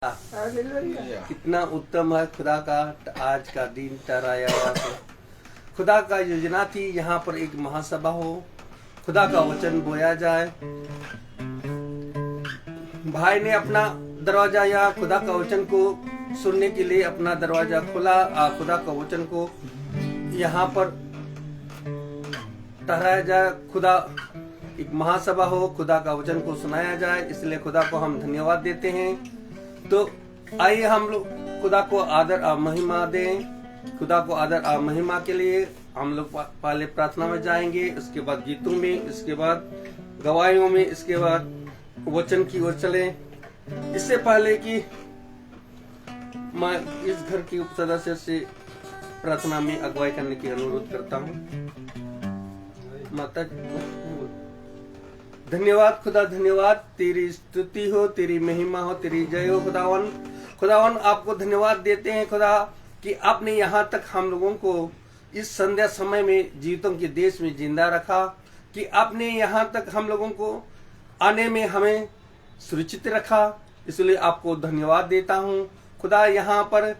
कितना उत्तम है खुदा का आज का दिन ठहराया हुआ है। खुदा का योजना थी यहाँ पर एक महासभा हो, खुदा का वचन बोया जाए। भाई ने अपना दरवाजा या खुदा का वचन को सुनने के लिए अपना दरवाजा खोला। खुदा का वचन को यहाँ पर ठहराया जाए, खुदा एक महासभा हो, खुदा का वचन को सुनाया जाए, इसलिए खुदा को हम धन्यवाद देते हैं। तो आइए हम लोग खुदा को आदर और महिमा दें। खुदा को आदर और महिमा के लिए हम लोग पहले प्रार्थना में जाएंगे, उसके बाद गीतों में, इसके बाद गवाहियों में, इसके बाद वचन की ओर चलें। इससे पहले कि मैं इस घर के उप सदस्य से प्रार्थना में अगुवाई करने की अनुरोध करता हूँ। माता धन्यवाद खुदा, धन्यवाद, तेरी स्तुति हो, तेरी महिमा हो, तेरी जय हो खुदावन। खुदावन आपको धन्यवाद देते हैं खुदा कि आपने यहाँ तक हम लोगों को इस संध्या समय में जीवितों के देश में जिंदा रखा, कि आपने यहाँ तक हम लोगों को आने में हमें सुरक्षित रखा, इसलिए आपको धन्यवाद देता हूँ खुदा। यहाँ पर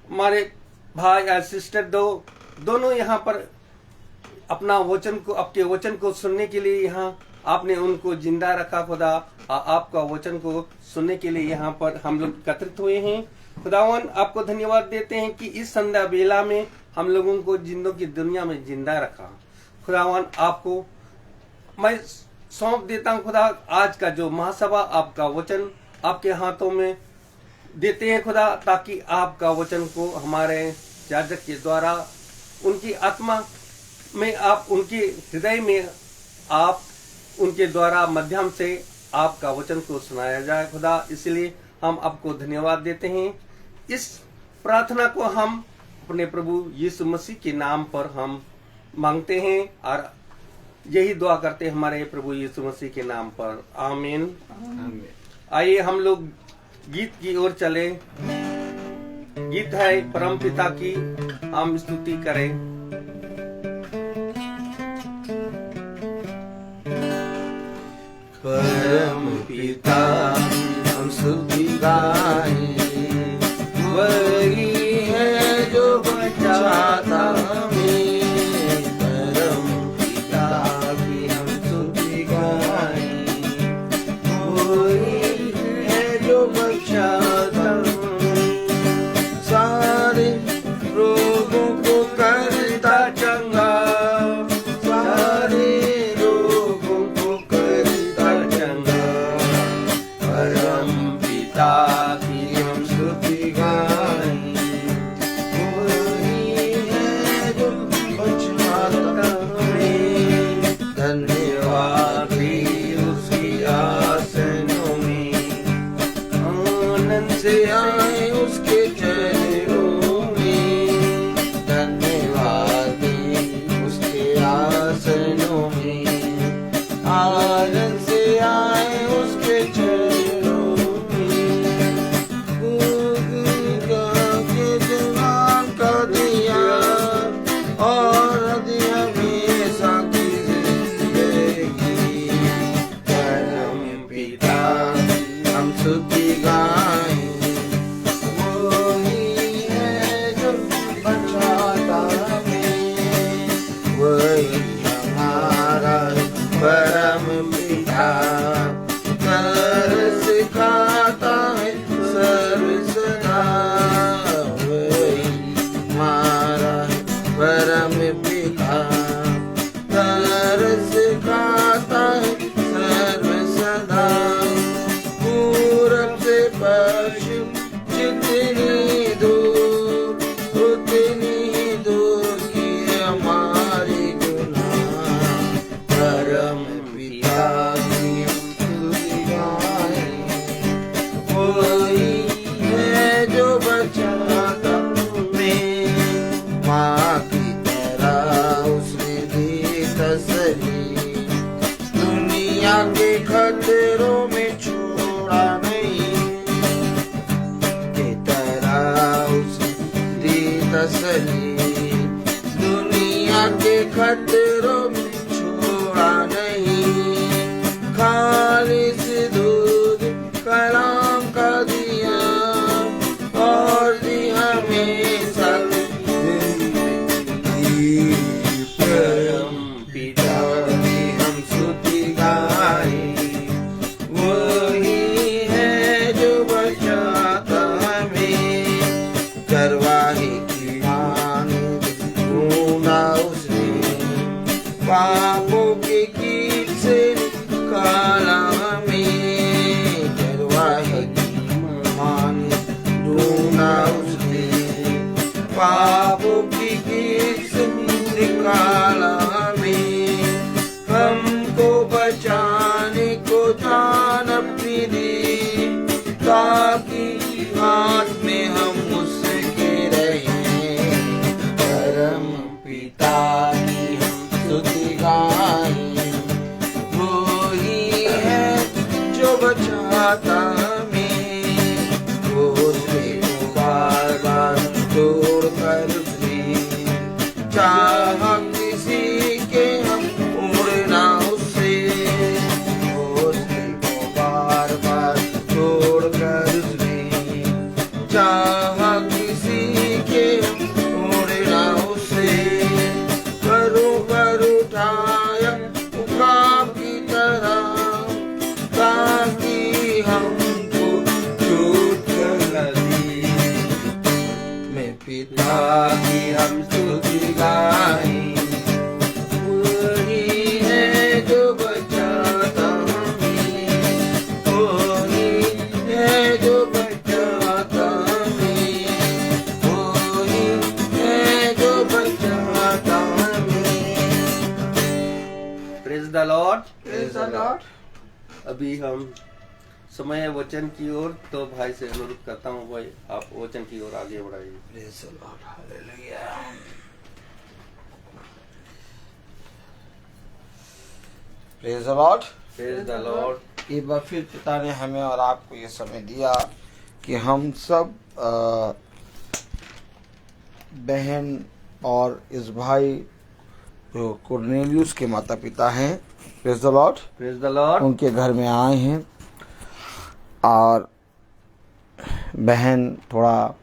हमारे भाई और सिस्टर दोनों यहाँ पर अपना वचन को, आपके वचन को सुनने के लिए यहाँ आपने उनको जिंदा रखा खुदा। आपका वचन को सुनने के लिए यहाँ पर हम लोग एकत्रित हुए हैं खुदावन। आपको धन्यवाद देते हैं कि इस संध्या बेला में हम लोगों को जिंदों की दुनिया में जिंदा रखा खुदावन। आपको मैं सौंप देता हूँ खुदा। आज का जो महासभा, आपका वचन आपके हाथों में देते हैं खुदा, ताकि आपका वचन को हमारे याजक के द्वारा उनकी आत्मा में, आप उनके हृदय में, आप उनके द्वारा माध्यम से आपका वचन को सुनाया जाए खुदा। इसलिए हम आपको धन्यवाद देते हैं। इस प्रार्थना को हम अपने प्रभु यीशु मसीह के नाम पर हम मांगते हैं और यही दुआ करते हैं हमारे प्रभु यीशु मसीह के नाम पर, आमीन। आइए हम लोग गीत की ओर चले। गीत है परम पिता की हम स्तुति करें। परम पिता हम स्तुति गाएं, वही है जो बचाता हमें। परम पिता की हम स्तुति गाएं, वही है जो बचाता हमें। सारे रोगों को करता चंगा, से आए उसके चरणों में, धन्यवाद उसके आसनों में। आनंद से आए उसके चरणों में, के जवान का दिया और दिया में साथी जिंदगी। परम पिता हम स्तुति गाएं, परम पिता कर सिखाता है सर्व सदा। वही हमारा परम पिता कर सिखाता है सर्व सदा। पूरब से पश्चिम जितनी दूर, उतनी दूर की हमारी गुनाह। परम पिता की हम स्तुति गाएं, वही है जो बचाता हमें। माँ की तरह उसने दी तसल्ली, दुनिया के खतरों में छोड़ा नहीं। की तरह उसने दी तसल्ली, दुनिया के खतरों में छोड़ा नहीं। खालिस दूध कलाम का दिया पापों की कीट से निकाला हमें, हमको बचाने को जान अपनी दी, ताकि हाथ में हम उसके रहें। परम पिता की हम स्तुति गाएं, वो ही है जो बचाता हमें, वो उसके को बार बार तोड़ कर भी, चाह किसी के हम उड़ना उससे, वो उसके को बार बार तोड़ कर भी, चाह किसी के हम उड़ना उससे। पर उठाया उकाब की तरह, ताकि हमको छूट कर दी। मैं पिता की हम स्तुति गाएं, वही है जो बचाता हमें, वही है जो बचाता हमें, वही है जो बचाता हमें। Praise the Lord. Praise the Lord. अभी हम समय वचन की ओर, तो भाई से अनुरोध करता हूँ, भाई आप वचन की ओर आगे बढ़ाइए। Praise the Lord. Hallelujah. Praise the Lord. Praise the Lord. एक बार फिर पिता ने हमें और आपको ये समय दिया कि हम सब बहन और इस भाई जो कुरनेलियुस के माता पिता हैं, praise the Lord, praise the Lord. उनके घर में आए हैं। और बहन थोड़ा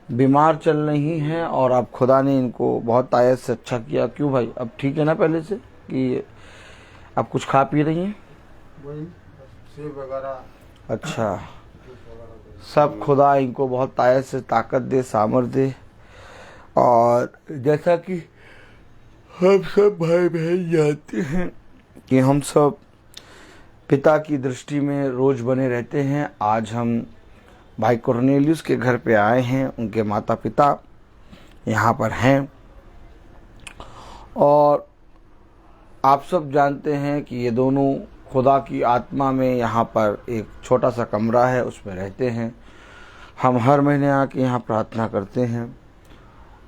बीमार चल रही हैं और अब खुदा ने इनको बहुत तायत से अच्छा किया। क्यों भाई, अब ठीक है ना पहले से, कि अब कुछ खा पी रही हैं? सेब वगैरह। अच्छा, सब खुदा इनको बहुत तायत से ताकत दे, सामर्थ दे। और जैसा कि हम सब भाई बहन जानते हैं कि हम सब पिता की दृष्टि में रोज बने रहते हैं। आज हम भाई कुरनेलियुस के घर पे आए हैं, उनके माता पिता यहाँ पर हैं। और आप सब जानते हैं कि ये दोनों खुदा की आत्मा में यहाँ पर एक छोटा सा कमरा है, उसमें रहते हैं। हम हर महीने आके यहाँ प्रार्थना करते हैं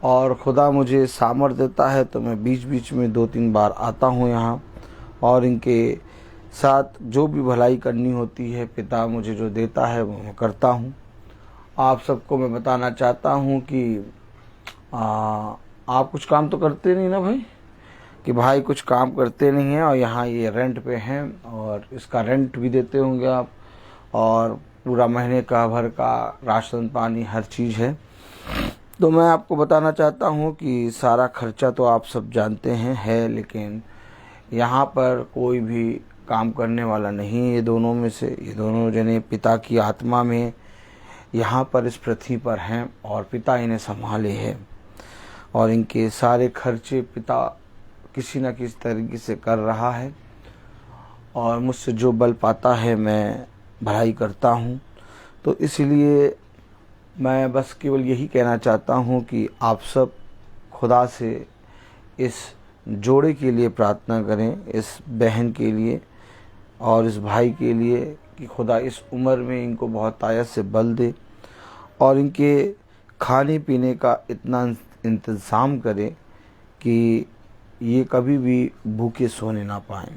और खुदा मुझे सामर्थ देता है तो मैं बीच बीच में 2-3 बार आता हूँ यहाँ, और इनके साथ जो भी भलाई करनी होती है पिता मुझे जो देता है वो मैं करता हूँ। आप सबको मैं बताना चाहता हूँ कि आप कुछ काम तो करते नहीं ना भाई, कि भाई कुछ काम करते नहीं हैं और यहाँ ये रेंट पे हैं और इसका रेंट भी देते होंगे आप, और पूरा महीने का भर का राशन पानी हर चीज़ है। तो मैं आपको बताना चाहता हूँ कि सारा खर्चा तो आप सब जानते हैं है, लेकिन यहाँ पर कोई भी काम करने वाला नहीं है। ये दोनों में से, ये दोनों जने पिता की आत्मा में यहाँ पर इस पृथ्वी पर हैं और पिता इन्हें संभाले है, और इनके सारे खर्चे पिता किसी न किसी तरीके से कर रहा है, और मुझसे जो बल पाता है मैं भलाई करता हूँ। तो इसलिए मैं बस केवल यही कहना चाहता हूँ कि आप सब खुदा से इस जोड़े के लिए प्रार्थना करें, इस बहन के लिए और इस भाई के लिए, कि खुदा इस उम्र में इनको बहुत आयत से बल दे और इनके खाने पीने का इतना इंतज़ाम करे कि ये कभी भी भूखे सोने ना पाएं।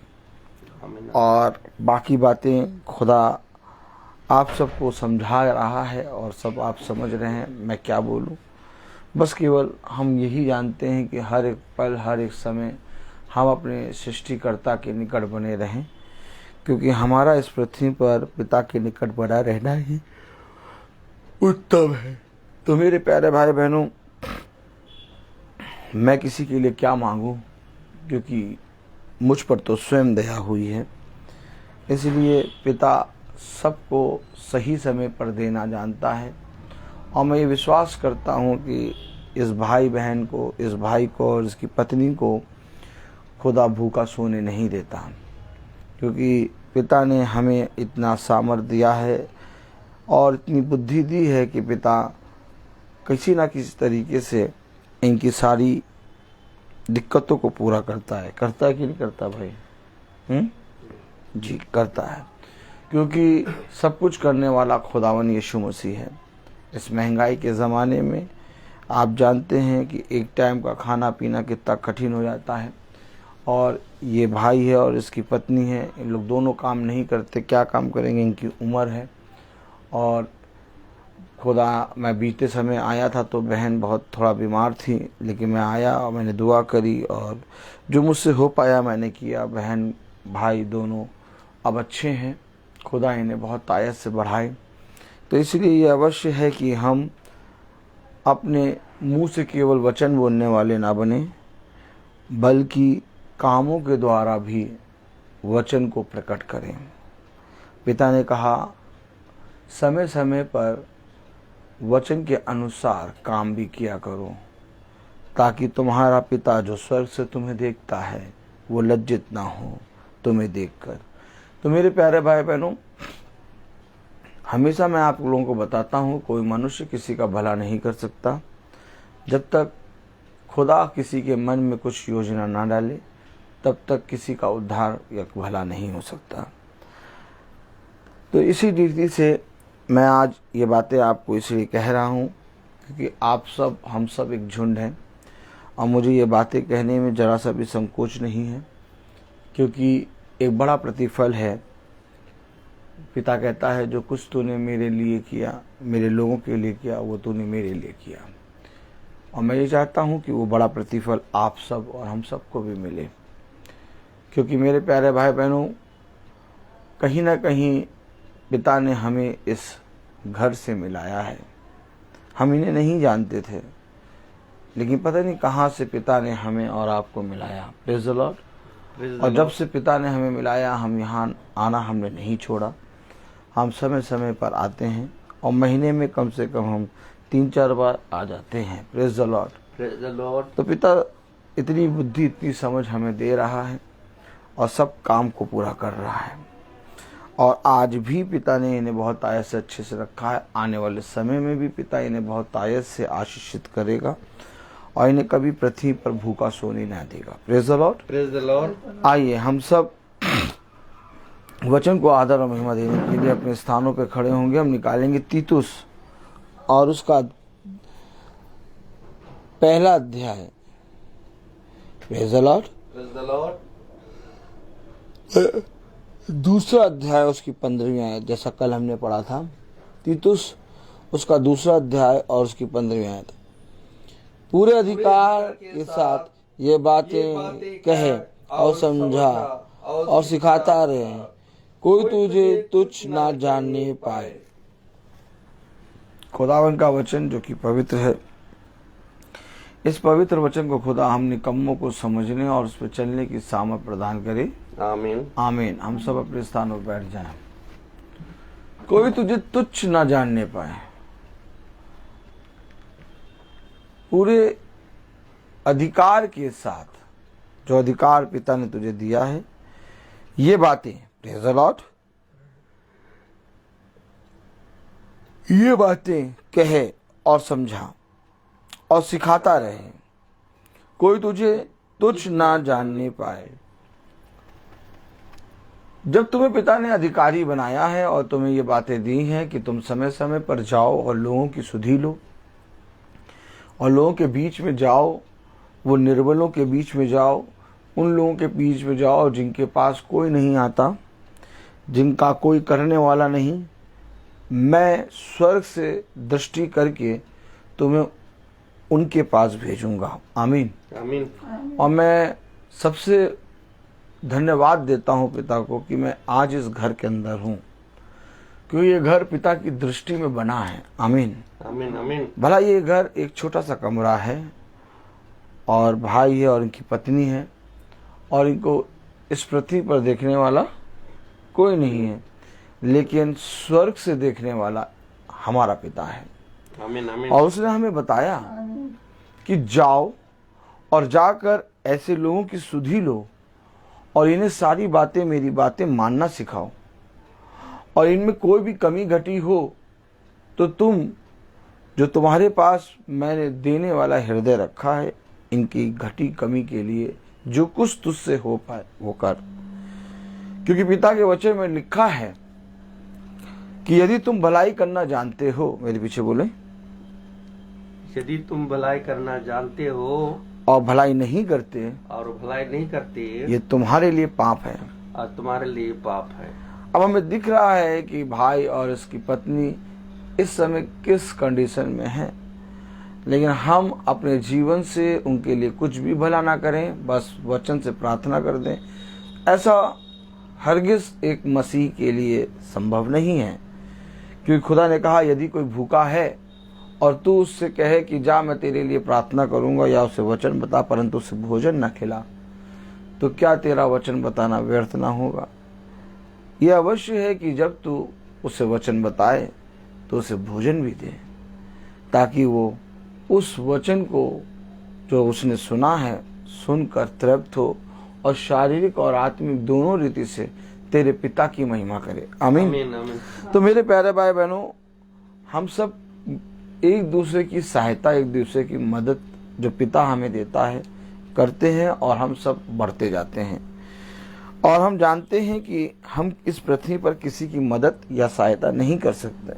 और बाकी बातें खुदा आप सबको समझा रहा है और सब आप समझ रहे हैं मैं क्या बोलूं। बस केवल हम यही जानते हैं कि हर एक पल, हर एक समय हम अपने सृष्टिकर्ता के निकट बने रहें, क्योंकि हमारा इस पृथ्वी पर पिता के निकट बना रहना ही उत्तम है। तो मेरे प्यारे भाई बहनों, मैं किसी के लिए क्या मांगूं, क्योंकि मुझ पर तो स्वयं दया हुई है। इसलिए पिता सबको सही समय पर देना जानता है, और मैं ये विश्वास करता हूँ कि इस भाई बहन को, इस भाई को और इसकी पत्नी को खुदा भूखा सोने नहीं देता, क्योंकि पिता ने हमें इतना सामर्थ्य दिया है और इतनी बुद्धि दी है कि पिता किसी ना किसी तरीके से इनकी सारी दिक्कतों को पूरा करता है कि नहीं करता भाई? जी करता है, क्योंकि सब कुछ करने वाला खुदावन यीशु मसीह है। इस महंगाई के ज़माने में आप जानते हैं कि एक टाइम का खाना पीना कितना कठिन हो जाता है, और ये भाई है और इसकी पत्नी है, इन लोग दोनों काम नहीं करते, क्या काम करेंगे, इनकी उम्र है। और खुदा, मैं बीते समय आया था तो बहन बहुत थोड़ा बीमार थी, लेकिन मैं आया और मैंने दुआ करी और जो मुझसे हो पाया मैंने किया। बहन भाई दोनों अब अच्छे हैं, खुदा इन्हें बहुत आयत से बढ़ाए। तो इसलिए ये अवश्य है कि हम अपने मुंह से केवल वचन बोलने वाले ना बने, बल्कि कामों के द्वारा भी वचन को प्रकट करें। पिता ने कहा, समय समय पर वचन के अनुसार काम भी किया करो, ताकि तुम्हारा पिता जो स्वर्ग से तुम्हें देखता है वो लज्जित ना हो तुम्हें देखकर। तो मेरे प्यारे भाई बहनों, हमेशा मैं आप लोगों को बताता हूँ, कोई मनुष्य किसी का भला नहीं कर सकता जब तक खुदा किसी के मन में कुछ योजना ना डाले, तब तक किसी का उद्धार या भला नहीं हो सकता। तो इसी रीति से मैं आज ये बातें आपको इसलिए कह रहा हूँ क्योंकि आप सब, हम सब एक झुंड हैं, और मुझे ये बातें कहने में ज़रा सा भी संकोच नहीं है, क्योंकि एक बड़ा प्रतिफल है। पिता कहता है, जो कुछ तूने मेरे लिए किया, मेरे लोगों के लिए किया, वो तूने मेरे लिए किया। और मैं ये चाहता हूँ कि वो बड़ा प्रतिफल आप सब और हम सबको भी मिले, क्योंकि मेरे प्यारे भाई बहनों, कहीं ना कहीं पिता ने हमें इस घर से मिलाया है। हम इन्हें नहीं जानते थे, लेकिन पता नहीं कहाँ से पिता ने हमें और आपको मिलाया। Praise the Lord. और जब से पिता ने हमें मिलाया, हम यहाँ आना हमने नहीं छोड़ा। हम समय समय पर आते हैं, और महीने में कम से कम हम 3-4 बार आ जाते हैं। Praise the Lord, praise the Lord. तो पिता इतनी बुद्धि, इतनी समझ हमें दे रहा है और सब काम को पूरा कर रहा है। और आज भी पिता ने इन्हें बहुत आयत से अच्छे से रखा है। आने वाले समय में भी पिता इन्हें बहुत आयत से आशीषित करेगा और इन्हें कभी पृथ्वी पर भूखा सोने न देगा। Praise the Lord, praise the Lord. आइए हम सब वचन को आदर और महिमा देने के लिए अपने स्थानों पर खड़े होंगे। हम निकालेंगे तीतुस और उसका पहला अध्याय। Praise the Lord, praise the Lord. दूसरा अध्याय उसकी 15वीं आयत, जैसा कल हमने पढ़ा था। तीतुस उसका दूसरा अध्याय और उसकी 15वीं आयत। पूरे अधिकार के साथ ये बातें कहे और समझा और सिखाता रहे, कोई तुझे तुच्छ ना जानने पाए। खुदावन का वचन जो कि पवित्र है, इस पवित्र वचन को खुदा हम निकम्मों को समझने और उस पर चलने की सामर्थ प्रदान करे। आमीन, आमीन। हम सब अपने स्थानों पर बैठ जाएं। कोई तुझे तुच्छ ना जानने पाए। पूरे अधिकार के साथ, जो अधिकार पिता ने तुझे दिया है, ये बातें, प्रेज़ द लॉर्ड, ये बातें कहे और समझा और सिखाता रहे, कोई तुझे तुच्छ ना जानने पाए। जब तुम्हें पिता ने अधिकारी बनाया है और तुम्हें ये बातें दी हैं कि तुम समय समय पर जाओ और लोगों की सुधि लो और लोगों के बीच में जाओ, वो निर्बलों के बीच में जाओ, उन लोगों के बीच में जाओ जिनके पास कोई नहीं आता, जिनका कोई करने वाला नहीं, मैं स्वर्ग से दृष्टि करके तुम्हें उनके पास भेजूंगा। आमीन, आमीन। और मैं सबसे धन्यवाद देता हूं पिता को कि मैं आज इस घर के अंदर हूं, क्योंकि ये घर पिता की दृष्टि में बना है। आमीन, आमीन, आमीन। भला ये घर एक छोटा सा कमरा है और भाई है और इनकी पत्नी है और इनको इस पृथ्वी पर देखने वाला कोई नहीं है, लेकिन स्वर्ग से देखने वाला हमारा पिता है। आमीन, आमीन। और उसने हमें बताया कि जाओ और जाकर ऐसे लोगों की सुधि लो और इन्हें सारी बातें, मेरी बातें मानना सिखाओ, और इनमें कोई भी कमी घटी हो तो तुम जो तुम्हारे पास मैंने देने वाला हृदय रखा है, इनकी घटी कमी के लिए जो कुछ तुझसे हो पाए वो कर। क्योंकि पिता के वचन में लिखा है कि यदि तुम भलाई करना जानते हो, मेरे पीछे बोले, यदि तुम भलाई करना जानते हो और भलाई नहीं करते, और भलाई नहीं करते, ये तुम्हारे लिए पाप है। और तुम्हारे लिए पाप है। अब हमें दिख रहा है कि भाई और इसकी पत्नी इस समय किस कंडीशन में है, लेकिन हम अपने जीवन से उनके लिए कुछ भी भला ना करें, बस वचन से प्रार्थना कर दें, ऐसा हरगिज एक मसीह के लिए संभव नहीं है। क्योंकि खुदा ने कहा यदि कोई भूखा है और तू उससे कहे कि जा मैं तेरे लिए प्रार्थना करूंगा, या उसे वचन बता, परंतु उसे भोजन न खिला, तो क्या तेरा वचन बताना व्यर्थ ना होगा? यह अवश्य है कि जब तू उसे वचन बताए तो उसे भोजन भी दे, ताकि वो उस वचन को जो उसने सुना है सुनकर तृप्त हो और शारीरिक और आत्मिक दोनों रीति से तेरे पिता की महिमा करे। आमीन। आमीन, आमीन। तो मेरे प्यारे भाई बहनों, हम सब एक दूसरे की सहायता, एक दूसरे की मदद जो पिता हमें देता है करते हैं, और हम सब बढ़ते जाते हैं। और हम जानते हैं कि हम इस पृथ्वी पर किसी की मदद या सहायता नहीं कर सकते,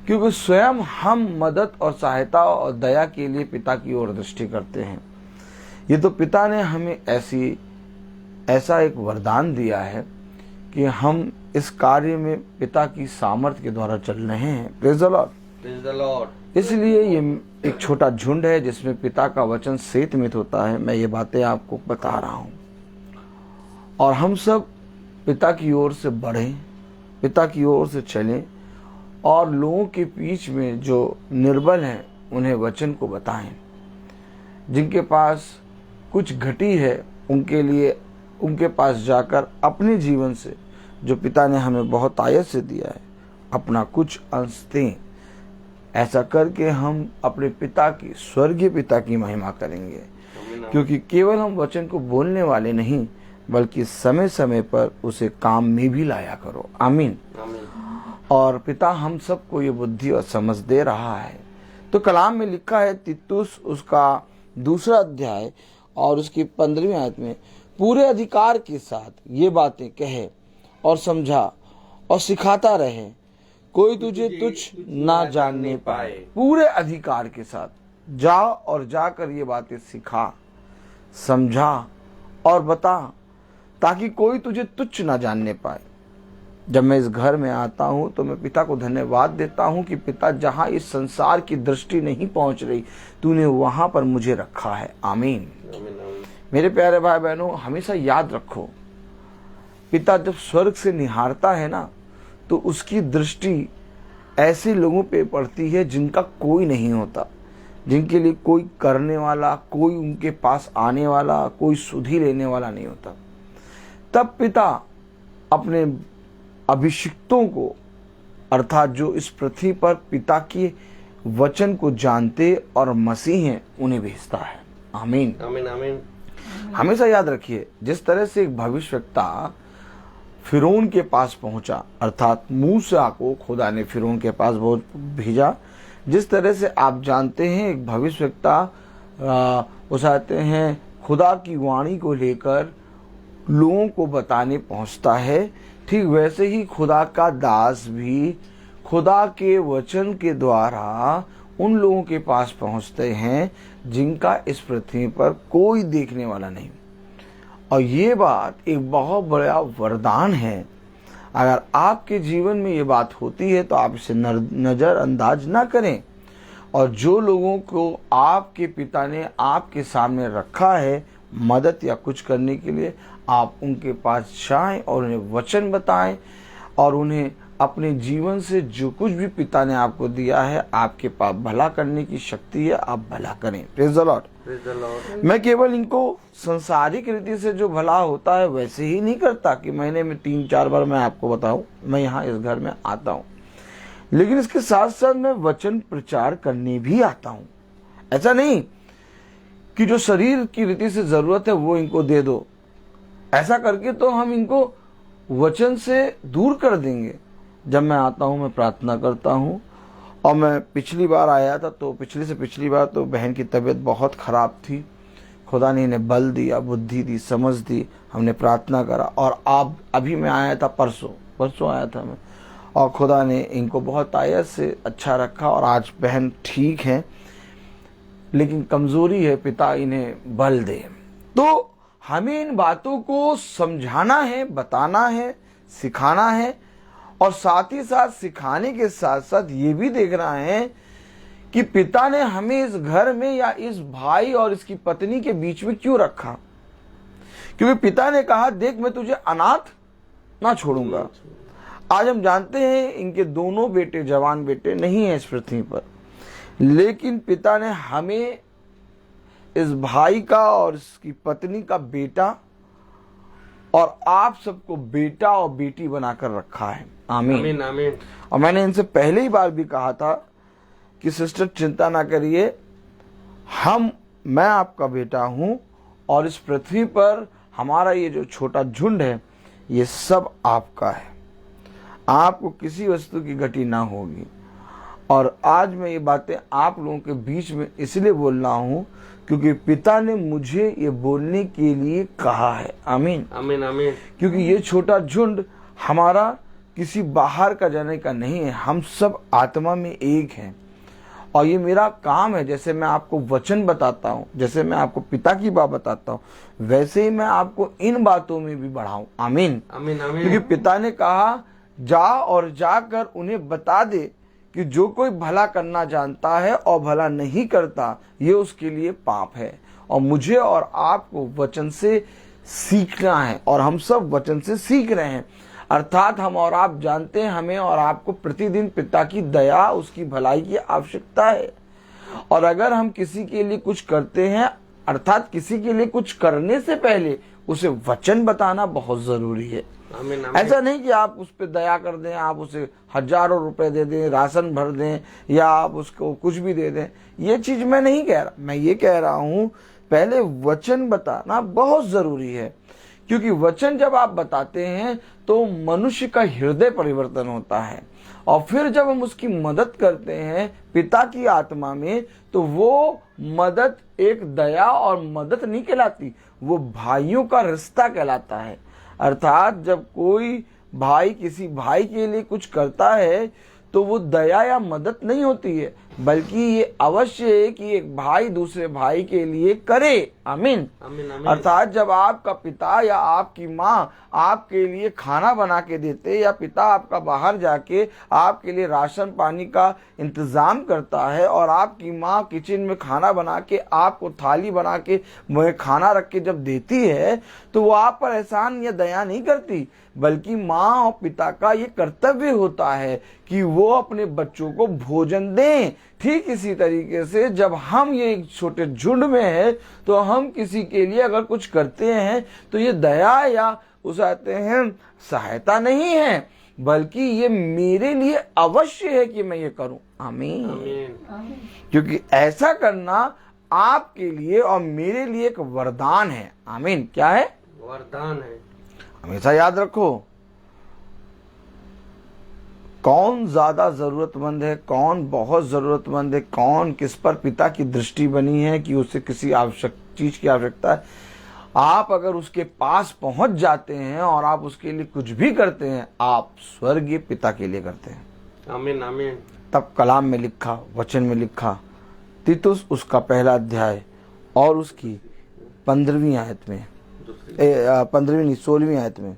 क्योंकि स्वयं हम मदद और सहायता और दया के लिए पिता की ओर दृष्टि करते हैं। ये तो पिता ने हमें ऐसा एक वरदान दिया है कि हम इस कार्य में पिता की सामर्थ्य के द्वारा चल रहे हैं। Praise the Lord, praise the Lord. इसलिए ये एक छोटा झुंड है जिसमें पिता का वचन सेतमित होता है। मैं ये बातें आपको बता रहा हूँ, और हम सब पिता की ओर से बढ़ें, पिता की ओर से चलें, और लोगों के बीच में जो निर्बल हैं उन्हें वचन को बताएं। जिनके पास कुछ घटी है उनके लिए उनके पास जाकर अपने जीवन से, जो पिता ने हमें बहुत आयत से दिया है, अपना कुछ अंश दें। ऐसा करके हम अपने पिता की, स्वर्गीय पिता की महिमा करेंगे। क्योंकि केवल हम वचन को बोलने वाले नहीं, बल्कि समय समय पर उसे काम में भी लाया करो। आमीन। और पिता हम सबको ये बुद्धि और समझ दे रहा है। तो कलाम में लिखा है, तीतुस उसका 2 अध्याय और उसकी 15वीं आयत में, पूरे अधिकार के साथ ये बातें कहे और समझा और सिखाता रहे, कोई तुझे तुच्छ ना जानने पाए। पूरे अधिकार के साथ जा और जाकर ये बातें सिखा, समझा और बता, ताकि कोई तुझे तुच्छ ना जानने पाए। जब मैं इस घर में आता हूँ तो मैं पिता को धन्यवाद देता हूँ कि पिता, जहाँ इस संसार की दृष्टि नहीं पहुँच रही, तूने वहाँ पर मुझे रखा है। आमीन। मेरे प्यारे भाई बहनों, हमेशा याद रखो, पिता जब स्वर्ग से निहारता है ना, तो उसकी दृष्टि ऐसे लोगों पे पड़ती है जिनका कोई नहीं होता, जिनके लिए कोई करने वाला, कोई उनके पास आने वाला, कोई सुधि लेने वाला नहीं होता। तब पिता अपने अभिषिक्तों को, अर्थात जो इस पृथ्वी पर पिता के वचन को जानते और मसीह हैं, उन्हें भेजता है। आमीन, आमीन, आमीन। हमेशा याद रखिए, जिस तरह से एक भविष्यवक्ता फिरौन के पास पहुंचा, अर्थात मूसा को खुदा ने फिरौन के पास भेजा, जिस तरह से आप जानते हैं एक भविष्यवक्ता उस आते हैं खुदा की वाणी को लेकर लोगों को बताने पहुंचता है, ठीक वैसे ही खुदा का दास भी खुदा के वचन के द्वारा उन लोगों के पास पहुंचते हैं जिनका इस पृथ्वी पर कोई देखने वाला नहीं। और ये बात एक बहुत बड़ा वरदान है। अगर आपके जीवन में ये बात होती है तो आप इसे नज़रअंदाज ना करें, और जो लोगों को आपके पिता ने आपके सामने रखा है मदद या कुछ करने के लिए, आप उनके पास जाएं और उन्हें वचन बताएं, और उन्हें अपने जीवन से जो कुछ भी पिता ने आपको दिया है, आपके पास भला करने की शक्ति है, आप भला करें। Praise the Lord, praise the Lord. मैं केवल इनको संसारिक रीति से जो भला होता है वैसे ही नहीं करता कि महीने में 3-4 बार मैं आपको बताऊं मैं यहाँ इस घर में आता हूँ, लेकिन इसके साथ साथ मैं वचन प्रचार करने भी आता हूँ। ऐसा नहीं कि जो शरीर की रीति से जरूरत है वो इनको दे दो, ऐसा करके तो हम इनको वचन से दूर कर देंगे। जब मैं आता हूँ मैं प्रार्थना करता हूँ और मैं पिछली बार आया था तो पिछली से पिछली बार तो बहन की तबीयत बहुत ख़राब थी। खुदा ने इन्हें बल दिया, बुद्धि दी, समझ दी, हमने प्रार्थना करा। और अब अभी मैं आया था, परसों आया था मैं, और खुदा ने इनको बहुत आयत से अच्छा रखा और आज बहन ठीक है, लेकिन कमज़ोरी है, पिता इन्हें बल दे। तो हमें इन बातों को समझाना है, बताना है, सिखाना है, और साथ ही साथ सिखाने के साथ साथ ये भी देखना है कि पिता ने हमें इस घर में या इस भाई और इसकी पत्नी के बीच में क्यों रखा। क्योंकि पिता ने कहा, देख मैं तुझे अनाथ ना छोड़ूंगा। आज हम जानते हैं इनके दोनों बेटे, जवान बेटे नहीं हैं इस पृथ्वी पर, लेकिन पिता ने हमें इस भाई का और इसकी पत्नी का बेटा और आप सबको बेटा और बेटी बनाकर रखा है। आमीन, आमीन, आमीन। और मैंने इनसे पहले ही बार भी कहा था कि सिस्टर चिंता ना करिए, मैं आपका बेटा हूं, और इस पृथ्वी पर हमारा ये जो छोटा झुंड है ये सब आपका है, आपको किसी वस्तु की घटी ना होगी। और आज मैं ये बातें आप लोगों के बीच में इसलिए बोल रहा हूँ क्योंकि पिता ने मुझे ये बोलने के लिए कहा है। आमीन, आमीन, आमीन। क्योंकि ये छोटा झुंड हमारा किसी बाहर का जाने का नहीं है, हम सब आत्मा में एक हैं। और ये मेरा काम है, जैसे मैं आपको वचन बताता हूँ, जैसे मैं आपको पिता की बात बताता हूँ, वैसे ही मैं आपको इन बातों में भी बढ़ाऊं। आमीन, आमीन, आमीन। क्योंकि पिता ने कहा, जा और जाकर उन्हें बता दे कि जो कोई भला करना जानता है और भला नहीं करता, ये उसके लिए पाप है। और मुझे और आपको वचन से सीखना है, और हम सब वचन से सीख रहे हैं। अर्थात हम और आप जानते हैं, हमें और आपको प्रतिदिन पिता की दया, उसकी भलाई की आवश्यकता है। और अगर हम किसी के लिए कुछ करते हैं, अर्थात किसी के लिए कुछ करने से पहले उसे वचन बताना बहुत जरूरी है। आमीन, आमीन। ऐसा नहीं कि आप उस पर दया कर दें, आप उसे हजारों रुपए दे दें, राशन भर दें, या आप उसको कुछ भी दे दें। ये चीज मैं नहीं कह रहा, मैं ये कह रहा हूं पहले वचन बताना बहुत जरूरी है। क्योंकि वचन जब आप बताते हैं तो मनुष्य का हृदय परिवर्तन होता है, और फिर जब हम उसकी मदद करते हैं पिता की आत्मा में, तो वो मदद एक दया और मदद नहीं कहलाती, वो भाइयों का रिश्ता कहलाता है। अर्थात जब कोई भाई किसी भाई के लिए कुछ करता है तो वो दया या मदद नहीं होती है, बल्कि ये अवश्य है कि एक भाई दूसरे भाई के लिए करे। आमीन, आमीन, आमीन। अर्थात जब आपका पिता या आपकी माँ आपके लिए खाना बना के देते, या पिता आपका बाहर जाके आपके लिए राशन पानी का इंतजाम करता है, और आपकी माँ किचन में खाना बना के आपको थाली बना के खाना रख के जब देती है, तो वो आप पर एहसान या दया नहीं करती, बल्कि माँ और पिता का ये कर्तव्य होता है कि वो अपने बच्चों को भोजन दें। ठीक इसी तरीके से जब हम ये एक छोटे झुंड में है, तो हम किसी के लिए अगर कुछ करते हैं तो ये दया या उसे कहते हैं सहायता नहीं है, बल्कि ये मेरे लिए अवश्य है कि मैं ये करूं। आमीन, आमीन। क्योंकि ऐसा करना आपके लिए और मेरे लिए एक वरदान है। आमीन, क्या है? वरदान है। हमेशा याद रखो, कौन ज्यादा जरूरतमंद है, कौन बहुत जरूरतमंद है, कौन किस पर पिता की दृष्टि बनी है कि उसे किसी चीज की आवश्यकता है। आप अगर उसके पास पहुंच जाते हैं और आप उसके लिए कुछ भी करते हैं, आप स्वर्गीय पिता के लिए करते हैं। आमीन, आमीन। तब कलाम में लिखा, वचन में लिखा, तीतुस उसका पहला अध्याय और उसकी 15वीं आयत में, 15वीं नहीं 16वीं आयत में,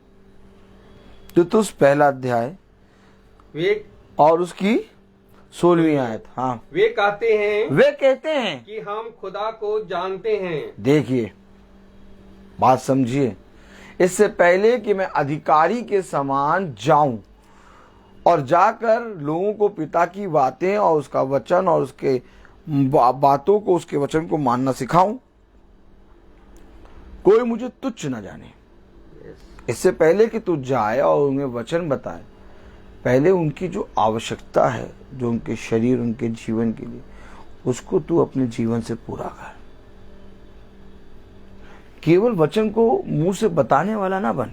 तीतुस पहला अध्याय वे और उसकी 16वीं आयत। हाँ, वे कहते हैं कि हम खुदा को जानते हैं। देखिए, बात समझिए, इससे पहले कि मैं अधिकारी के समान जाऊं और जाकर लोगों को पिता की बातें और उसका वचन और उसके बातों को, उसके वचन को मानना सिखाऊं, कोई मुझे तुच्छ न जाने। इससे पहले कि तू जाए और उन्हें वचन बताए, पहले उनकी जो आवश्यकता है, जो उनके शरीर, उनके जीवन के लिए, उसको तू अपने जीवन से पूरा कर। केवल वचन को मुंह से बताने वाला ना बन,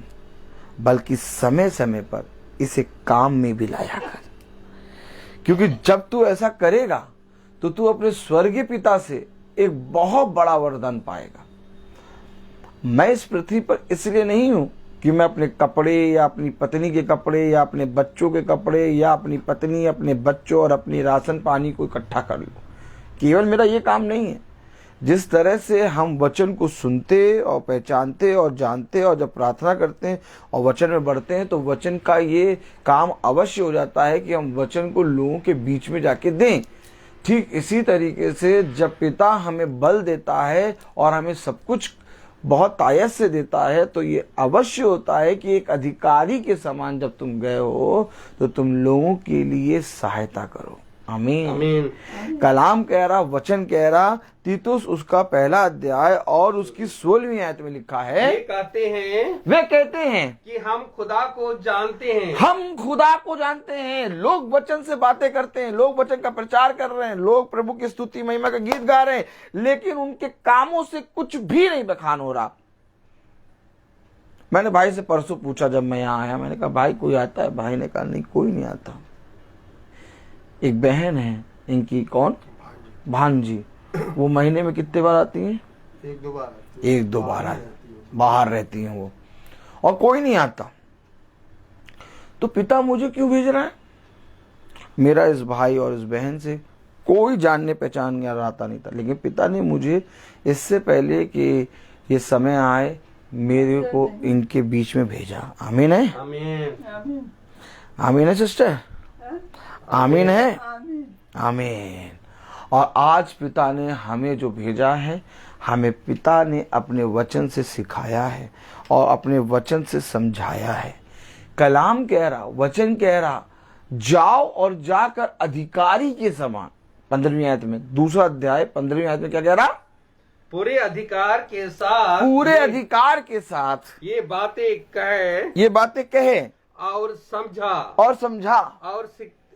बल्कि समय समय पर इसे काम में भी लाया कर। क्योंकि जब तू ऐसा करेगा तो तू अपने स्वर्गीय पिता से एक बहुत बड़ा वरदान पाएगा। मैं इस पृथ्वी पर इसलिए नहीं हूं कि मैं अपने कपड़े या अपनी पत्नी के कपड़े या अपने बच्चों के कपड़े या अपनी पत्नी, अपने बच्चों और अपनी राशन पानी को इकट्ठा कर लूं। केवल मेरा ये काम नहीं है। जिस तरह से हम वचन को सुनते और पहचानते और जानते और जब प्रार्थना करते हैं और वचन में बढ़ते हैं तो वचन का ये काम अवश्य हो जाता है कि हम वचन को लोगों के बीच में जाके दें। ठीक इसी तरीके से जब पिता हमें बल देता है और हमें सब कुछ बहुत तायत से देता है तो ये अवश्य होता है कि एक अधिकारी के समान जब तुम गए हो तो तुम लोगों के लिए सहायता करो। आमीन आमीन। कलाम कह रहा, वचन कह रहा, तीतुस उसका पहला अध्याय और उसकी 16वीं आयत में लिखा है, वे कहते हैं कि हम खुदा को जानते हैं। हम खुदा को जानते हैं। लोग वचन से बातें करते हैं, लोग वचन का प्रचार कर रहे हैं, लोग प्रभु की स्तुति महिमा का गीत गा रहे हैं, लेकिन उनके कामों से कुछ भी नहीं बखान हो रहा। मैंने भाई से परसों पूछा, जब मैं यहाँ आया, मैंने कहा भाई कोई आता है? भाई ने कहा नहीं, कोई नहीं आता। एक बहन है इनकी, कौन? भांजी। वो महीने में कितने बार आती हैं? एक दो बार बाहर रहती हैं वो, और कोई नहीं आता। तो पिता मुझे क्यों भेज रहा है? मेरा इस भाई और इस बहन से कोई जानने पहचान आता नहीं था, लेकिन पिता ने मुझे इससे पहले कि ये समय आए मेरे को इनके बीच में भेजा। आमीन है? आमीन। आमीन है सिस्टर? आमीन है? आमीन। और आज पिता ने हमें जो भेजा है, हमें पिता ने अपने वचन से सिखाया है और अपने वचन से समझाया है। कलाम कह रहा, वचन कह रहा, जाओ और जाकर अधिकारी के समान। 15वीं आयत में, दूसरा अध्याय 15वीं आयत में क्या कह रहा? पूरे अधिकार के साथ, पूरे अधिकार के साथ ये बातें कहे और समझा और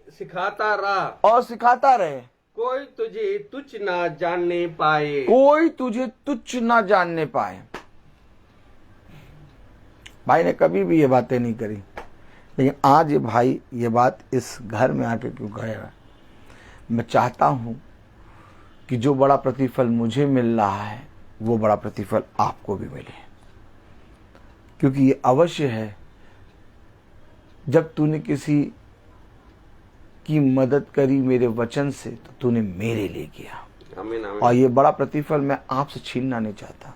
सिखाता रहे। कोई तुझे तुच्छ ना जानने पाए। कोई तुझे तुच्छ ना जानने पाए। भाई ने कभी भी ये बातें नहीं करी, लेकिन आज ये भाई ये बात इस घर में आके क्यों कहेगा? मैं चाहता हूं कि जो बड़ा प्रतिफल मुझे मिल रहा है वो बड़ा प्रतिफल आपको भी मिले, क्योंकि ये अवश्य है। जब तूने किसी की मदद करी मेरे वचन से तो तूने मेरे लिए किया। आमीन, आमीन। और ये बड़ा प्रतिफल मैं आपसे छीनना नहीं चाहता।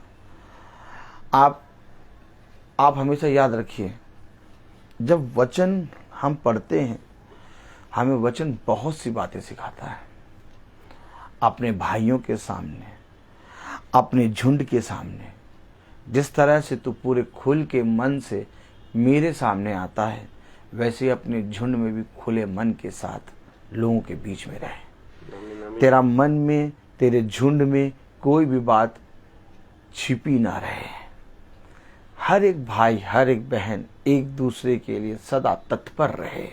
आप हमेशा याद रखिए, जब वचन हम पढ़ते हैं, हमें वचन बहुत सी बातें सिखाता है। अपने भाइयों के सामने, अपने झुंड के सामने, जिस तरह से तू पूरे खुल के मन से मेरे सामने आता है, वैसे अपने झुंड में भी खुले मन के साथ लोगों के बीच में रहे। तेरा मन में, तेरे झुंड में कोई भी बात छिपी ना रहे। हर एक भाई, हर एक बहन एक दूसरे के लिए सदा तत्पर रहे।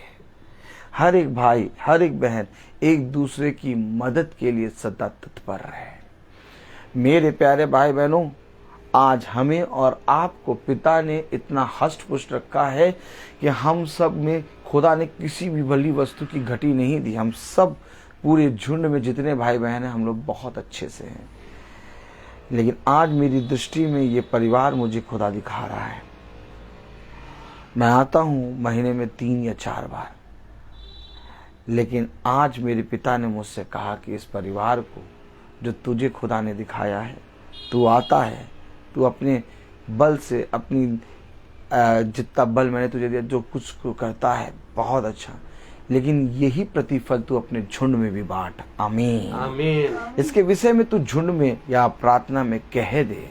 हर एक भाई, हर एक बहन एक दूसरे की मदद के लिए सदा तत्पर रहे। मेरे प्यारे भाई बहनों, आज हमें और आपको पिता ने इतना हष्ट पुष्ट रखा है कि हम सब में खुदा ने किसी भी भली वस्तु की घटी नहीं दी। हम सब पूरे झुंड में जितने भाई बहन हैं, हम लोग बहुत अच्छे से हैं। लेकिन आज मेरी दृष्टि में ये परिवार मुझे खुदा दिखा रहा है। मैं आता हूँ महीने में 3 या 4 बार, लेकिन आज मेरे पिता ने मुझसे कहा कि इस परिवार को जो तुझे खुदा ने दिखाया है, तू आता है, तू अपने बल से, अपनी जितना बल मैंने तुझे दिया, जो कुछ करता है बहुत अच्छा, लेकिन यही प्रतिफल तू अपने झुंड में भी बांट। आमीन, आमीन। इसके विषय में तू झुंड में या प्रार्थना में कह दे।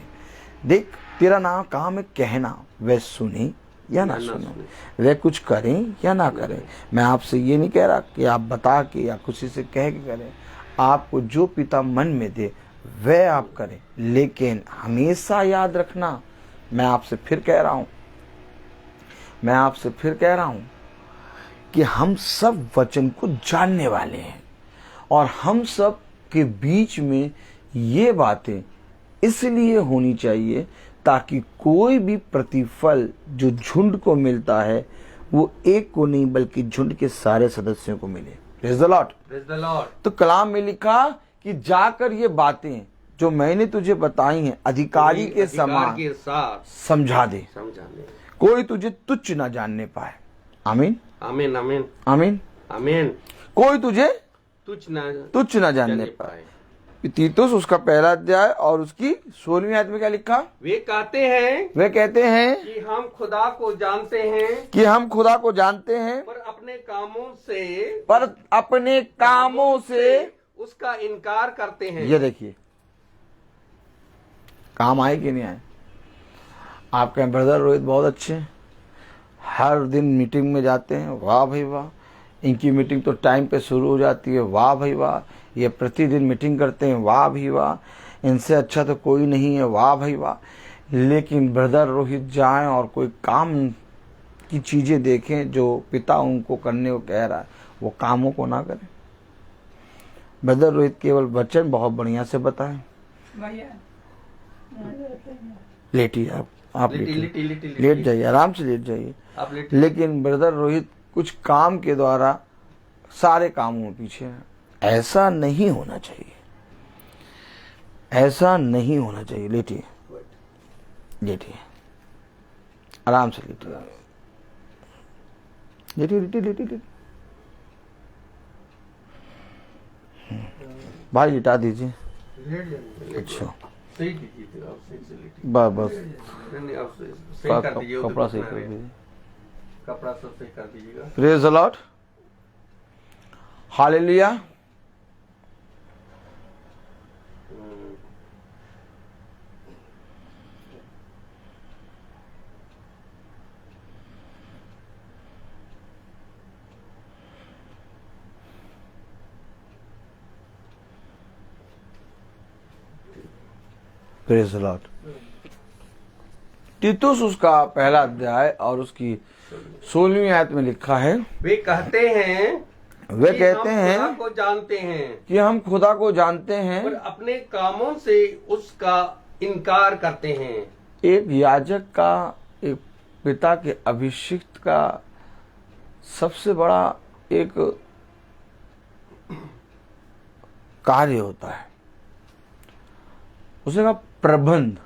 देख, तेरा नाम काम है कहना, वह सुने या ना सुने, वह कुछ करें या ना करें। मैं आपसे ये नहीं कह रहा कि आप बता के या किसी से कह के करें। आपको जो पिता मन में दे वह आप करें, लेकिन हमेशा याद रखना, मैं आपसे फिर कह रहा हूं कि हम सब वचन को जानने वाले हैं, और हम सब के बीच में ये बातें इसलिए होनी चाहिए ताकि कोई भी प्रतिफल जो झुंड को मिलता है वो एक को नहीं बल्कि झुंड के सारे सदस्यों को मिले। Praise the Lord. Praise the Lord. तो कलाम में लिखा कि जाकर ये बातें जो मैंने तुझे बताई हैं अधिकारी के समान के साथ समझा दे, कोई तुझे तुच्छ ना जानने पाए। आमीन आमीन आमीन आमीन आमीन। कोई तुझे तुच्छ ना जानने पाए। तीतुस उसका पहला अध्याय और उसकी 16वीं आयत में क्या लिखा? वे कहते हैं कि हम खुदा को जानते हैं पर अपने कामों से उसका इनकार करते हैं। ये देखिए काम आए कि नहीं आए? आपके ब्रदर रोहित बहुत अच्छे हैं, हर दिन मीटिंग में जाते हैं, वाह भाई वाह। इनकी मीटिंग तो टाइम पे शुरू हो जाती है, वाह भाई वाह। ये प्रतिदिन मीटिंग करते हैं, वाह भाई वाह। इनसे अच्छा तो कोई नहीं है, वाह भाई वाह। लेकिन ब्रदर रोहित जाएं और कोई काम की चीजें देखें जो पिता उनको करने को कह रहा है, वो कामों को ना करें। ब्रदर रोहित केवल वचन बहुत बढ़िया से बताएं। लेटिए आप लेट जाइए, आराम से लेट जाइए। लेकिन ब्रदर रोहित कुछ काम के द्वारा सारे कामों में पीछे है। ऐसा नहीं होना चाहिए, ऐसा नहीं होना चाहिए। लेटिए लेटिए, आराम से लेटिए, लेटिए लेटिए लेटिए। भाई लिटा दीजिए। अच्छा बस बस कपड़ा सही कर दीजिए, कपड़ा सब सही कर दीजिएगा। Praise the Lord, hallelujah. Praise the Lord. Titus उसका पहला अध्याय और उसकी 16वीं आयत में लिखा है, वे कहते हैं कि हम खुदा को जानते हैं पर अपने कामों से उसका इनकार करते हैं। एक याजक का, एक पिता के अभिषिक्त का सबसे बड़ा एक कार्य होता है, उसे का प्रबंध।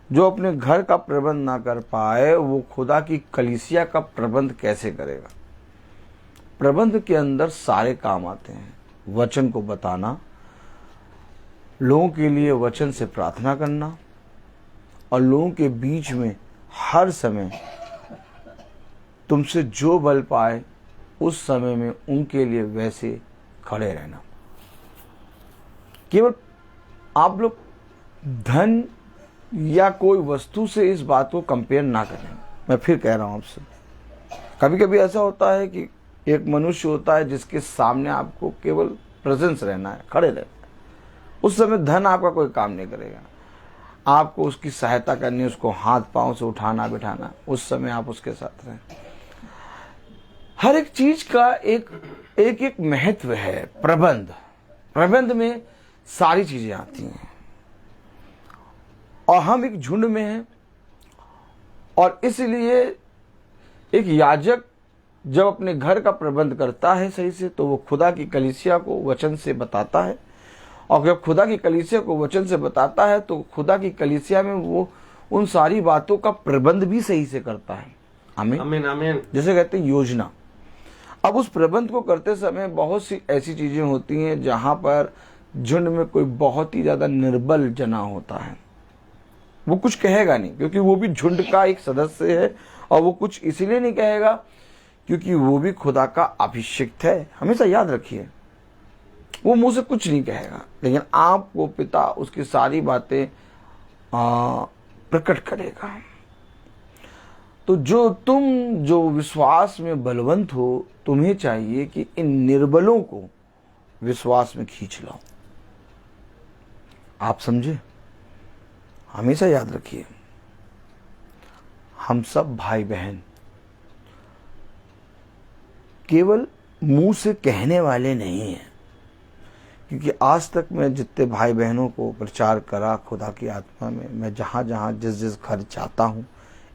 जो अपने घर का प्रबंध ना कर पाए वो खुदा की कलीसिया का प्रबंध कैसे करेगा? प्रबंध के अंदर सारे काम आते हैं। वचन को बताना, लोगों के लिए वचन से प्रार्थना करना और लोगों के बीच में हर समय तुमसे जो बल पाए उस समय में उनके लिए वैसे खड़े रहना। केवल आप लोग धन या कोई वस्तु से इस बात को कंपेयर ना करें। मैं फिर कह रहा हूं आपसे, कभी कभी ऐसा होता है कि एक मनुष्य होता है जिसके सामने आपको केवल प्रेजेंस रहना है, खड़े रहना है। उस समय धन आपका कोई काम नहीं करेगा। आपको उसकी सहायता करनी, उसको हाथ पांव से उठाना बिठाना, उस समय आप उसके साथ रहें। हर एक चीज का एक महत्व है। प्रबंध में सारी चीजें आती हैं और हम एक झुंड में हैं। और इसलिए एक याजक जब अपने घर का प्रबंध करता है सही से, तो वो खुदा की कलीसिया को वचन से बताता है। और जब खुदा की कलीसिया को वचन से बताता है तो खुदा की कलीसिया में वो उन सारी बातों का प्रबंध भी सही से करता है। आमीन आमीन आमीन। जैसे कहते हैं योजना। अब उस प्रबंध को करते समय बहुत सी ऐसी चीजें होती हैं जहां पर झुंड में कोई बहुत ही ज्यादा निर्बल जना होता है। वो कुछ कहेगा नहीं क्योंकि वो भी झुंड का एक सदस्य है, और वो कुछ इसलिए नहीं कहेगा क्योंकि वो भी खुदा का अभिषिक्त है। हमेशा याद रखिए, वो मुंह से कुछ नहीं कहेगा, लेकिन आपको पिता उसकी सारी बातें प्रकट करेगा। तो जो विश्वास में बलवंत हो, तुम्हें चाहिए कि इन निर्बलों को विश्वास में खींच लाओ। आप समझे? हमेशा याद रखिए, हम सब भाई बहन केवल मुंह से कहने वाले नहीं हैं। क्योंकि आज तक मैं जितने भाई बहनों को प्रचार करा खुदा की आत्मा में, मैं जहाँ जहाँ जिस घर जाता हूँ,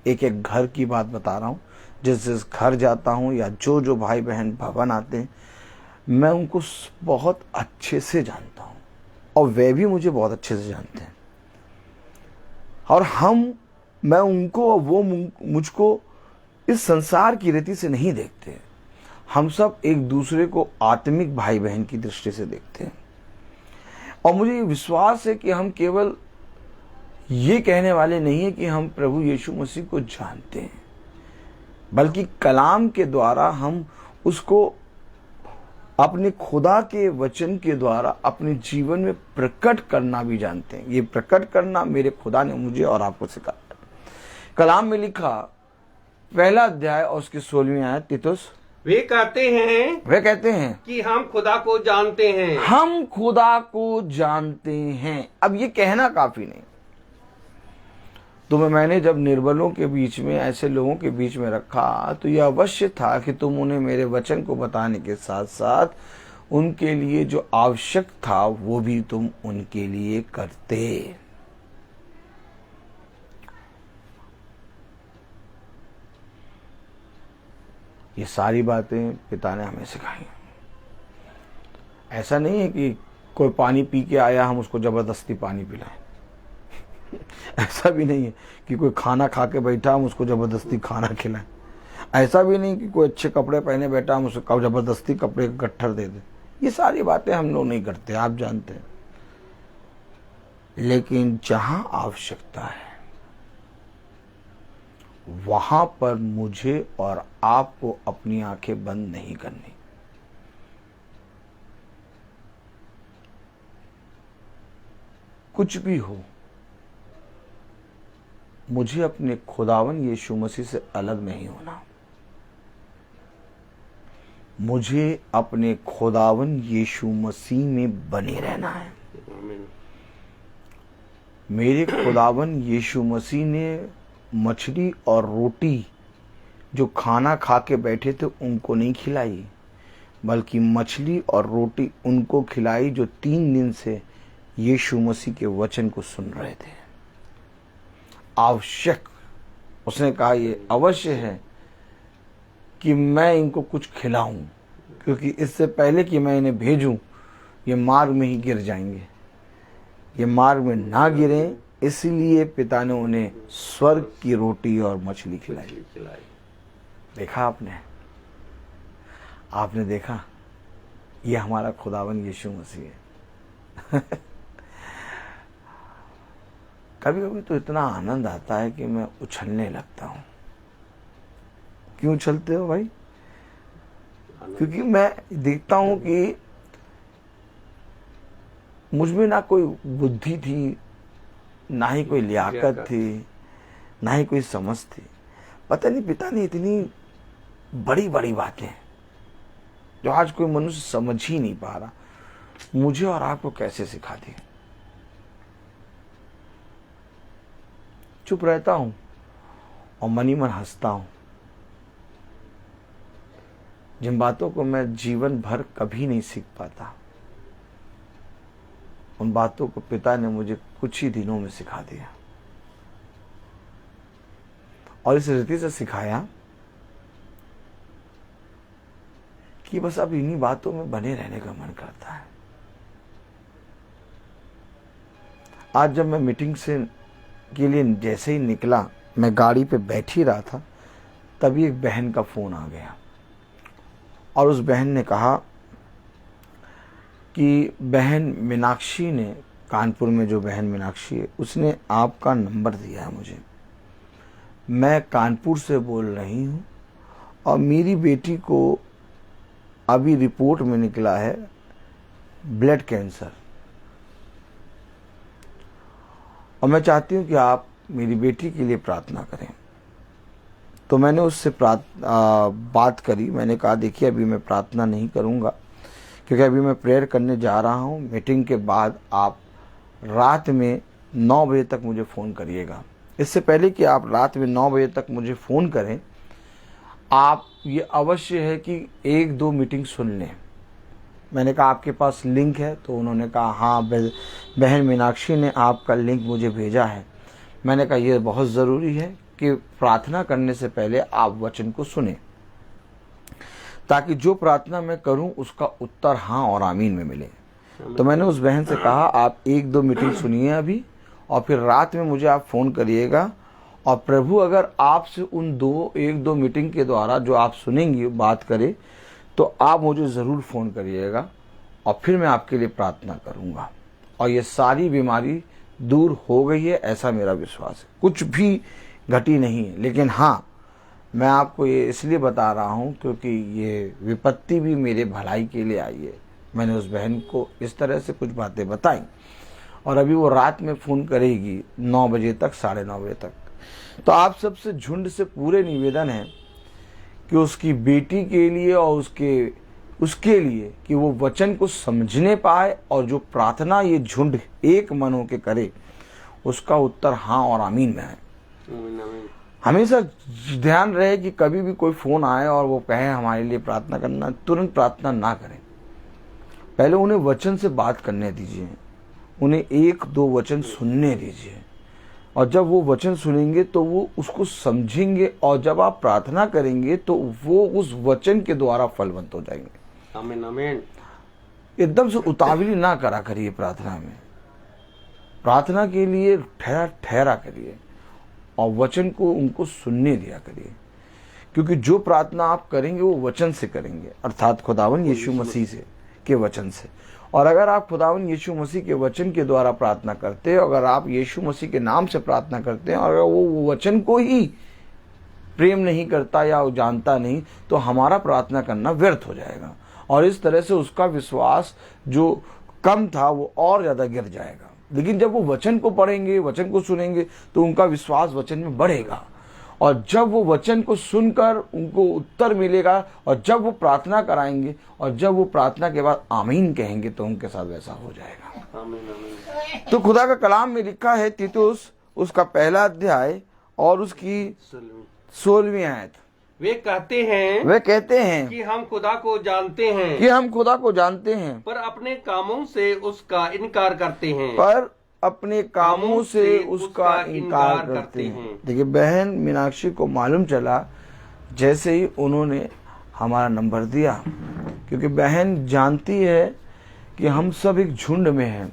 एक एक घर की बात बता रहा हूँ, जिस घर जाता हूँ या जो भाई बहन भवन आते हैं, मैं उनको बहुत अच्छे से जानता हूँ और वे भी मुझे बहुत अच्छे से जानते हैं। और मैं उनको और वो मुझको इस संसार की रीति से नहीं देखते। हम सब एक दूसरे को आत्मिक भाई बहन की दृष्टि से देखते हैं। और मुझे ये विश्वास है कि हम केवल ये कहने वाले नहीं है कि हम प्रभु यीशु मसीह को जानते हैं, बल्कि कलाम के द्वारा हम उसको अपने खुदा के वचन के द्वारा अपने जीवन में प्रकट करना भी जानते हैं। ये प्रकट करना मेरे खुदा ने मुझे और आपको सिखाया। कलाम में लिखा पहला अध्याय और उसके 16वीं आयत, तीतुस, वे कहते हैं कि हम खुदा को जानते हैं। हम खुदा को जानते हैं। अब ये कहना काफी नहीं। मैंने जब निर्बलों के बीच में, ऐसे लोगों के बीच में रखा, तो यह अवश्य था कि तुम उन्हें मेरे वचन को बताने के साथ साथ उनके लिए जो आवश्यक था वो भी तुम उनके लिए करते। ये सारी बातें पिता ने हमें सिखाई। ऐसा नहीं है कि कोई पानी पी के आया हम उसको जबरदस्ती पानी पिलाएं। ऐसा भी नहीं है कि कोई खाना खा के बैठा हम उसको जबरदस्ती खाना खिलाएं। ऐसा भी नहीं कि कोई अच्छे कपड़े पहने बैठा हम उसको जबरदस्ती कपड़े का गट्ठर दे दें। ये सारी बातें हम लोग नहीं करते, आप जानते हैं। लेकिन जहां आवश्यकता है वहां पर मुझे और आपको अपनी आंखें बंद नहीं करनी। कुछ भी हो, मुझे अपने खुदावन यीशु मसीह से अलग नहीं होना। मुझे अपने खुदावन यीशु मसीह में बने रहना है। मेरे खुदावन यीशु मसीह ने मछली और रोटी जो खाना खा के बैठे थे उनको नहीं खिलाई, बल्कि मछली और रोटी उनको खिलाई जो 3 दिन से यीशु मसीह के वचन को सुन रहे थे। आवश्यक, उसने कहा ये अवश्य है कि मैं इनको कुछ खिलाऊं, क्योंकि इससे पहले कि मैं इन्हें भेजूं ये मार्ग में ही गिर जाएंगे। ये मार्ग में ना गिरें, इसलिए पिता ने उन्हें स्वर्ग की रोटी और मछली खिलाई। देखा आपने देखा, ये हमारा खुदावन यीशु मसीह है। कभी कभी तो इतना आनंद आता है कि मैं उछलने लगता हूं। क्यों उछलते हो भाई? क्योंकि मैं देखता हूं कि मुझमें ना कोई बुद्धि थी, ना ही कोई लियाकत थी, ना ही कोई समझ थी। पता नहीं पिता ने इतनी बड़ी बड़ी बातें जो आज कोई मनुष्य समझ ही नहीं पा रहा, मुझे और आपको कैसे सिखा दी। चुप रहता हूं और मन ही मन हंसता हूं। जिन बातों को मैं जीवन भर कभी नहीं सीख पाता, उन बातों को पिता ने मुझे कुछ ही दिनों में सिखा दिया। और इस रीति से सिखाया कि बस अब इन्हीं बातों में बने रहने का मन करता है। आज जब मैं मीटिंग के लिए जैसे ही निकला, मैं गाड़ी पे बैठ ही रहा था, तभी एक बहन का फोन आ गया और उस बहन ने कहा कि बहन मीनाक्षी ने, कानपुर में जो बहन मीनाक्षी है, उसने आपका नंबर दिया है मुझे। मैं कानपुर से बोल रही हूँ और मेरी बेटी को अभी रिपोर्ट में निकला है ब्लड कैंसर, और मैं चाहती हूँ कि आप मेरी बेटी के लिए प्रार्थना करें। तो मैंने उससे बात करी। मैंने कहा देखिए अभी मैं प्रार्थना नहीं करूँगा, क्योंकि अभी मैं प्रेयर करने जा रहा हूँ। मीटिंग के बाद आप रात में 9 बजे तक मुझे फ़ोन करिएगा। इससे पहले कि आप रात में 9 बजे तक मुझे फ़ोन करें, आप ये अवश्य है कि 1-2 मीटिंग सुन लें। मैंने कहा आपके पास लिंक है? तो उन्होंने कहा हाँ, बहन मीनाक्षी ने आपका लिंक मुझे भेजा है। मैंने कहा यह बहुत ज़रूरी है कि प्रार्थना करने से पहले आप वचन को सुने, ताकि जो प्रार्थना मैं करूं उसका उत्तर हाँ और आमीन में मिले। तो मैंने उस बहन से कहा आप 1-2 मीटिंग सुनिए अभी, और फिर रात में मुझे आप फ़ोन करिएगा, और प्रभु अगर आपसे उन 1-2 मीटिंग के द्वारा जो आप सुनेंगी बात करे तो आप मुझे ज़रूर फ़ोन करिएगा, और फिर मैं आपके लिए प्रार्थना करूँगा। और ये सारी बीमारी दूर हो गई है, ऐसा मेरा विश्वास है। कुछ भी घटी नहीं है, लेकिन हाँ, मैं आपको ये इसलिए बता रहा हूँ क्योंकि ये विपत्ति भी मेरे भलाई के लिए आई है। मैंने उस बहन को इस तरह से कुछ बातें बताई, और अभी वो रात में फ़ोन करेगी 9 बजे तक, 9:30 बजे तक। तो आप सबसे झुंड से पूरे निवेदन है कि उसकी बेटी के लिए और उसके लिए कि वो वचन को समझने पाए, और जो प्रार्थना ये झुंड एक मन होकर करे उसका उत्तर हाँ और आमीन में है। हमेशा ध्यान रहे कि कभी भी कोई फ़ोन आए और वो कहे हमारे लिए प्रार्थना करना, तुरंत प्रार्थना ना करें। पहले उन्हें वचन से बात करने दीजिए, उन्हें 1-2 वचन सुनने दीजिए, और जब वो वचन सुनेंगे तो वो उसको समझेंगे, और जब आप प्रार्थना करेंगे तो वो उस वचन के द्वारा फलवंत हो जाएंगे। आमीन आमीन। एकदम से उतावली ना करा करिए प्रार्थना में। प्रार्थना के लिए ठहरा करिए, और वचन को उनको सुनने दिया करिए, क्योंकि जो प्रार्थना आप करेंगे वो वचन से करेंगे, अर्थात खुदावन यीशु मसीह से के वचन से। और अगर आप खुदावन यीशु मसीह के वचन के द्वारा प्रार्थना करते हैं, अगर आप यीशु मसीह के नाम से प्रार्थना करते हैं, और अगर वो वचन को ही प्रेम नहीं करता या वो जानता नहीं, तो हमारा प्रार्थना करना व्यर्थ हो जाएगा, और इस तरह से उसका विश्वास जो कम था वो और ज़्यादा गिर जाएगा। लेकिन जब वो वचन को पढ़ेंगे, वचन को सुनेंगे, तो उनका विश्वास वचन में बढ़ेगा, और जब वो वचन को सुनकर उनको उत्तर मिलेगा, और जब वो प्रार्थना कराएंगे, और जब वो प्रार्थना के बाद आमीन कहेंगे, तो उनके साथ वैसा हो जाएगा। आमीन आमीन। तो खुदा का कलाम में लिखा है तीतुस उसका 1 अध्याय और उसकी 16वीं आयत। वे कहते हैं कि हम खुदा को जानते हैं, पर अपने कामों से उसका इनकार करते हैं। देखिए बहन मीनाक्षी को मालूम चला जैसे ही उन्होंने हमारा नंबर दिया, क्योंकि बहन जानती है कि हम सब एक झुंड में हैं,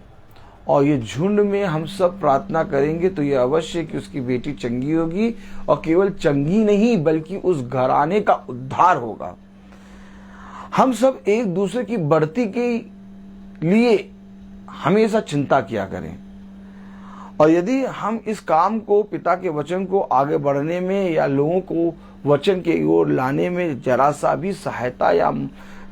और ये झुंड में हम सब प्रार्थना करेंगे तो ये अवश्य कि उसकी बेटी चंगी होगी, और केवल चंगी नहीं बल्कि उस घराने का उद्धार होगा। हम सब एक दूसरे की बढ़ती के लिए हमेशा चिंता किया करें, और यदि हम इस काम को, पिता के वचन को आगे बढ़ने में या लोगों को वचन के ओर लाने में जरा सा भी सहायता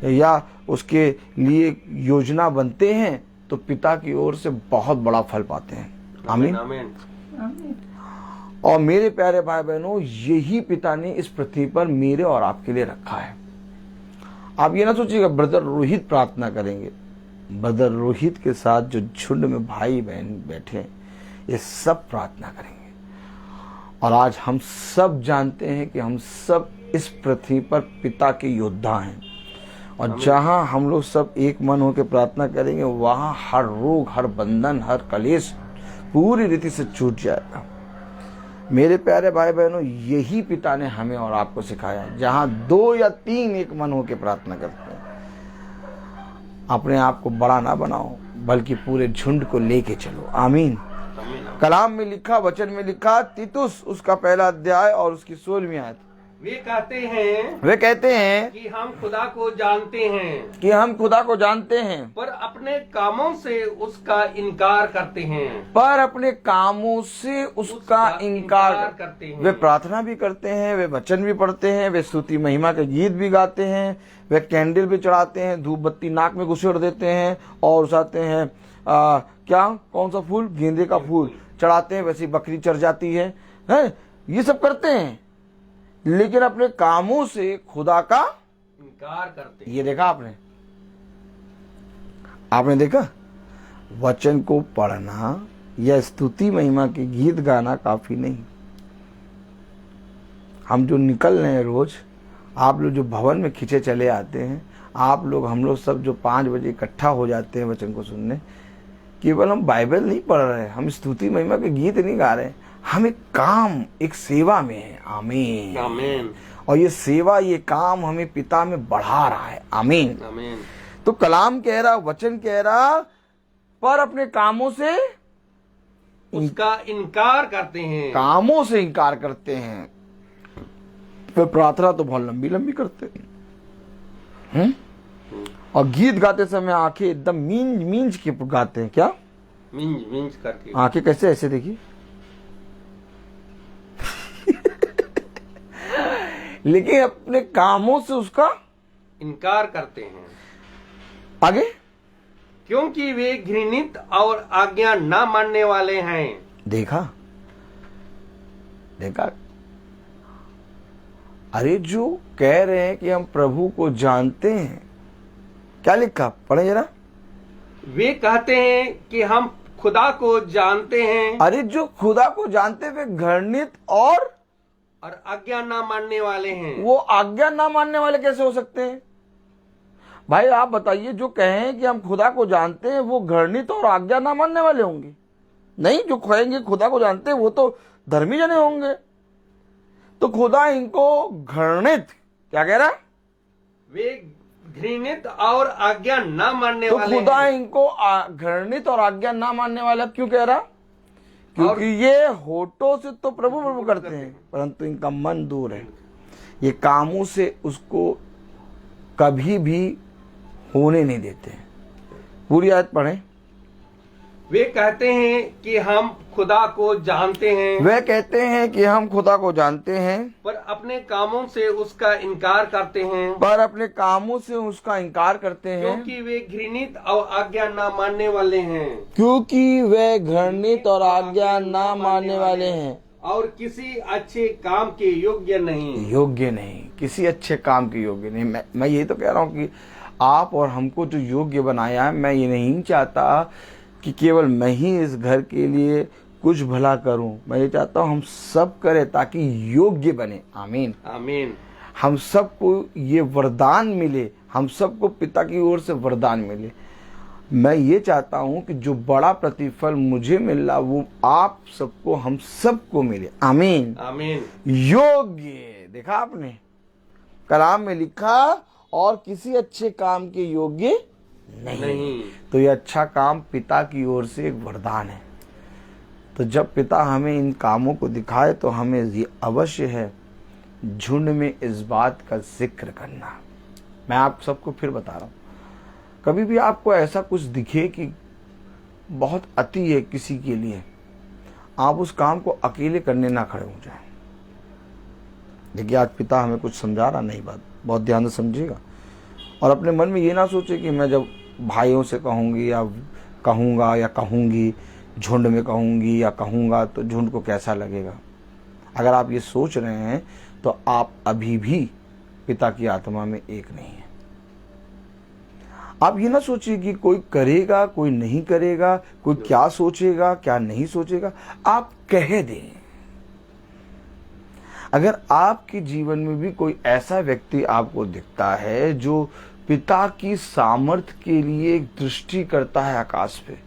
या उसके लिए योजना बनते हैं, तो पिता की ओर से बहुत बड़ा फल पाते हैं। आमीन। और मेरे प्यारे भाई बहनों, यही पिता ने इस पृथ्वी पर मेरे और आपके लिए रखा है। आप ये ना सोचिएगा ब्रदर रोहित प्रार्थना करेंगे। ब्रदर रोहित के साथ जो झुंड में भाई बहन बैठे हैं, ये सब प्रार्थना करेंगे। और आज हम सब जानते हैं कि हम सब इस पृथ्वी पर पिता के योद्धा हैं, और जहां हम लोग सब एक मन होकर प्रार्थना करेंगे, वहां हर रोग, हर बंधन, हर कलेश पूरी रीति से छूट जाएगा। मेरे प्यारे भाई बहनों, यही पिता ने हमें और आपको सिखाया है। जहां 2 या 3 एक मन होकर प्रार्थना करते हैं, अपने आप को बड़ा ना बनाओ, बल्कि पूरे झुंड को लेके चलो। आमीन। कलाम में लिखा, वचन में लिखा, तीतुस उसका 1 अध्याय और उसकी 16वीं आयत। वे कहते हैं कि हम खुदा को जानते हैं, पर अपने कामों से उसका इनकार करते हैं। वे प्रार्थना भी करते हैं, वे वचन भी पढ़ते हैं, वे स्तुति महिमा के गीत भी गाते हैं, वे कैंडल भी चढ़ाते हैं, धूप बत्ती नाक में घुसेड़ देते हैं, और उसाते हैं कौन सा फूल, गेंदे का फूल चढ़ाते हैं, वैसी बकरी चढ़ जाती है, ये सब करते हैं, लेकिन अपने कामों से खुदा का इनकार करते। ये देखा आपने देखा, वचन को पढ़ना या स्तुति महिमा के गीत गाना काफी नहीं। हम जो निकल रहे हैं रोज, आप लोग जो भवन में खींचे चले आते हैं, आप लोग, हम लोग सब जो 5 बजे इकट्ठा हो जाते हैं वचन को सुनने, केवल हम बाइबल नहीं पढ़ रहे, हम स्तुति महिमा के गीत नहीं गा रहे, हम एक काम, एक सेवा में है। आमीन। और ये सेवा, ये काम हमें पिता में बढ़ा रहा है। आमीन। आमीन। तो कलाम कह रहा, वचन कह रहा, पर अपने कामों से उसका इनकार करते हैं। कामों से इनकार करते हैं। फिर प्रार्थना तो बहुत लंबी लंबी करते हैं। और गीत गाते समय आंखें एकदम मींज मींज के गाते हैं। क्या मिंज मिंज करके? आंखें कैसे? ऐसे देखिए। लेकिन अपने कामों से उसका इनकार करते हैं। आगे, क्योंकि वे घृणित और आज्ञा न मानने वाले हैं। देखा देखा। अरे जो कह रहे हैं कि हम प्रभु को जानते हैं, क्या लिखा? पढ़े जरा। वे कहते हैं कि हम खुदा को जानते हैं। अरे जो खुदा को जानते वे घृणित और आज्ञा ना मानने वाले हैं। वो आज्ञा ना मानने वाले कैसे हो सकते हैं? भाई आप बताइए, जो कहें कि हम खुदा को जानते हैं वो घृणित और आज्ञा ना मानने वाले होंगे? नहीं, जो कहेंगे खुदा को जानते हैं वो तो धर्मी जने होंगे। तो खुदा इनको घृणित, क्या कह रहा है? वे घृणित और आज्ञा ना मानने तो वाले खुदा हैं। इनको घृणित और आज्ञा ना मानने वाला क्यों कह रहा? क्योंकि ये होठों से तो प्रभु प्रभु करते हैं, परंतु इनका मन दूर है। ये कामों से उसको कभी भी होने नहीं देते। पूरी आयत पढ़ें। वे कहते हैं कि हम खुदा को जानते हैं। वे कहते हैं कि हम खुदा को जानते हैं, पर अपने कामों से उसका इनकार करते हैं। पर अपने कामों से उसका इनकार करते हैं। क्योंकि वे घृणित और आज्ञा ना मानने वाले हैं। क्योंकि वे घृणित और आज्ञा ना मानने वाले हैं और किसी अच्छे काम के योग्य नहीं। योग्य नहीं, किसी अच्छे काम के योग्य नहीं। मैं यही तो कह रहा हूँ कि आप और हमको जो योग्य बनाया है, मैं ये नहीं चाहता कि केवल मैं ही इस घर के लिए कुछ भला करूं। मैं ये चाहता हूं हम सब करें ताकि योग्य बने। आमीन। आमीन। हम सबको ये वरदान मिले, हम सबको पिता की ओर से वरदान मिले। मैं ये चाहता हूं कि जो बड़ा प्रतिफल मुझे मिल रहा वो आप सबको, हम सबको मिले। आमीन। आमीन। योग्य, देखा आपने कलाम में लिखा, और किसी अच्छे काम के योग्य नहीं। तो ये अच्छा काम पिता की ओर से एक वरदान है। तो जब पिता हमें इन कामों को दिखाए तो हमें ये अवश्य है झुंड में इस बात का जिक्र करना। मैं आप सबको फिर बता रहा हूं, कभी भी आपको ऐसा कुछ दिखे कि बहुत अति है किसी के लिए, आप उस काम को अकेले करने ना खड़े हो जाए। देखिए आज पिता हमें कुछ समझा रहा, नहीं बात बहुत ध्यान से समझिएगा। और अपने मन में ये ना सोचे कि मैं जब भाइयों से कहूँगी या कहूँगा या कहूँगी, झुंड में कहूँगी या कहूँगा तो झुंड को कैसा लगेगा। अगर आप ये सोच रहे हैं तो आप अभी भी पिता की आत्मा में एक नहीं है। आप ये ना सोचिए कि कोई करेगा कोई नहीं करेगा, कोई क्या सोचेगा क्या नहीं सोचेगा। आप कह दें। अगर आपके जीवन में भी कोई ऐसा व्यक्ति आपको दिखता है जो पिता की सामर्थ्य के लिए एक दृष्टि करता है आकाश पे,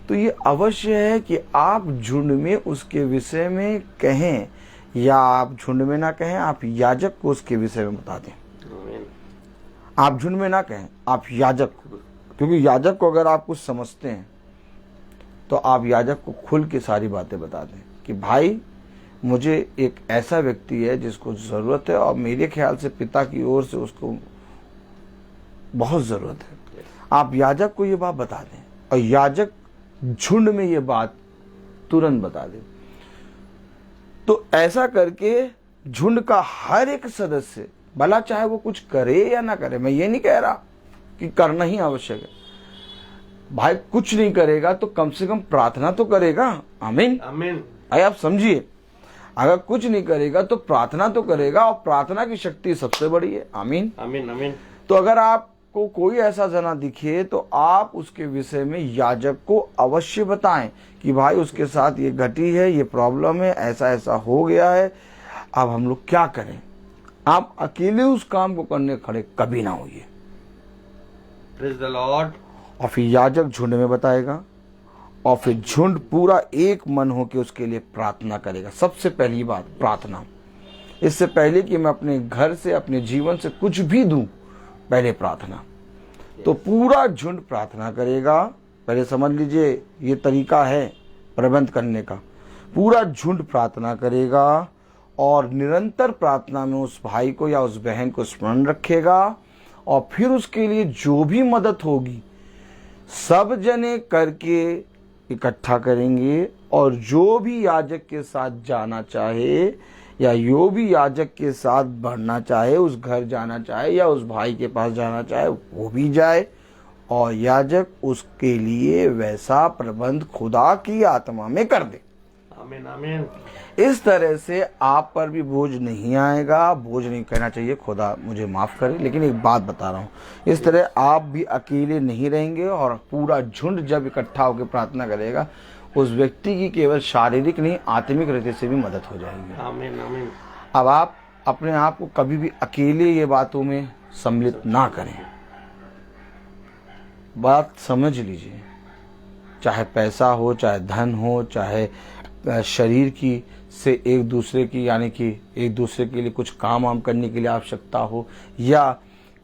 तो ये अवश्य है कि आप झुंड में उसके विषय में कहें, या आप झुंड में ना कहें, आप याजक को उसके विषय में बता दें। आप झुंड में ना कहें, आप याजक को, क्योंकि याजक को अगर आप कुछ समझते हैं तो आप याजक को खुल के सारी बातें बता दें कि भाई मुझे एक ऐसा व्यक्ति है जिसको ज़रूरत है और मेरे ख्याल से पिता की ओर से उसको बहुत ज़रूरत है। आप याजक को ये बात बता दें और याजक झुंड में ये बात तुरंत बता दे। तो ऐसा करके झुंड का हर एक सदस्य, भला चाहे वो कुछ करे या ना करे, मैं ये नहीं कह रहा कि करना ही आवश्यक है, भाई कुछ नहीं करेगा तो कम से कम प्रार्थना तो करेगा। आमीन। आमीन। भाई आप समझिए, अगर कुछ नहीं करेगा तो प्रार्थना तो करेगा, और प्रार्थना की शक्ति सबसे बड़ी है। आमीन। आमीन। आमीन। तो अगर आपको कोई ऐसा जना दिखे तो आप उसके विषय में याजक को अवश्य बताएं कि भाई उसके साथ ये घटी है, ये प्रॉब्लम है, ऐसा ऐसा हो गया है, अब हम लोग क्या करें। आप अकेले उस काम को करने खड़े कभी ना होइए। Praise the Lord. और फिर याजक झुंड में बताएगा, और फिर झुंड पूरा एक मन होकर उसके लिए प्रार्थना करेगा। सबसे पहली बात प्रार्थना। इससे पहले कि मैं अपने घर से, अपने जीवन से कुछ भी दूं, पहले प्रार्थना। तो पूरा झुंड प्रार्थना करेगा। पहले समझ लीजिए ये तरीका है प्रबंध करने का। पूरा झुंड प्रार्थना करेगा और निरंतर प्रार्थना में उस भाई को या उस बहन को स्मरण रखेगा, और फिर उसके लिए जो भी मदद होगी सब जने करके इकट्ठा करेंगे। और जो भी याजक के साथ जाना चाहे या जो भी याजक के साथ बढ़ना चाहे, उस घर जाना चाहे या उस भाई के पास जाना चाहे, वो भी जाए, और याजक उसके लिए वैसा प्रबंध खुदा की आत्मा में कर दे। आमीन आमीन। इस तरह से आप पर भी बोझ नहीं आएगा। बोझ नहीं कहना चाहिए, खुदा मुझे माफ करे, लेकिन एक बात बता रहा हूँ, इस तरह आप भी अकेले नहीं रहेंगे। और पूरा झुंड जब इकट्ठा होकर प्रार्थना करेगा, उस व्यक्ति की केवल शारीरिक नहीं आत्मिक रीति से भी मदद हो जाएगी। आमीन आमीन। अब आप अपने आप को कभी भी अकेले ये बातों में सम्मिलित ना करें। बात समझ लीजिए, चाहे पैसा हो, चाहे धन हो, चाहे शरीर की से एक दूसरे की, यानी कि एक दूसरे के लिए कुछ काम वाम करने के लिए आवश्यकता हो, या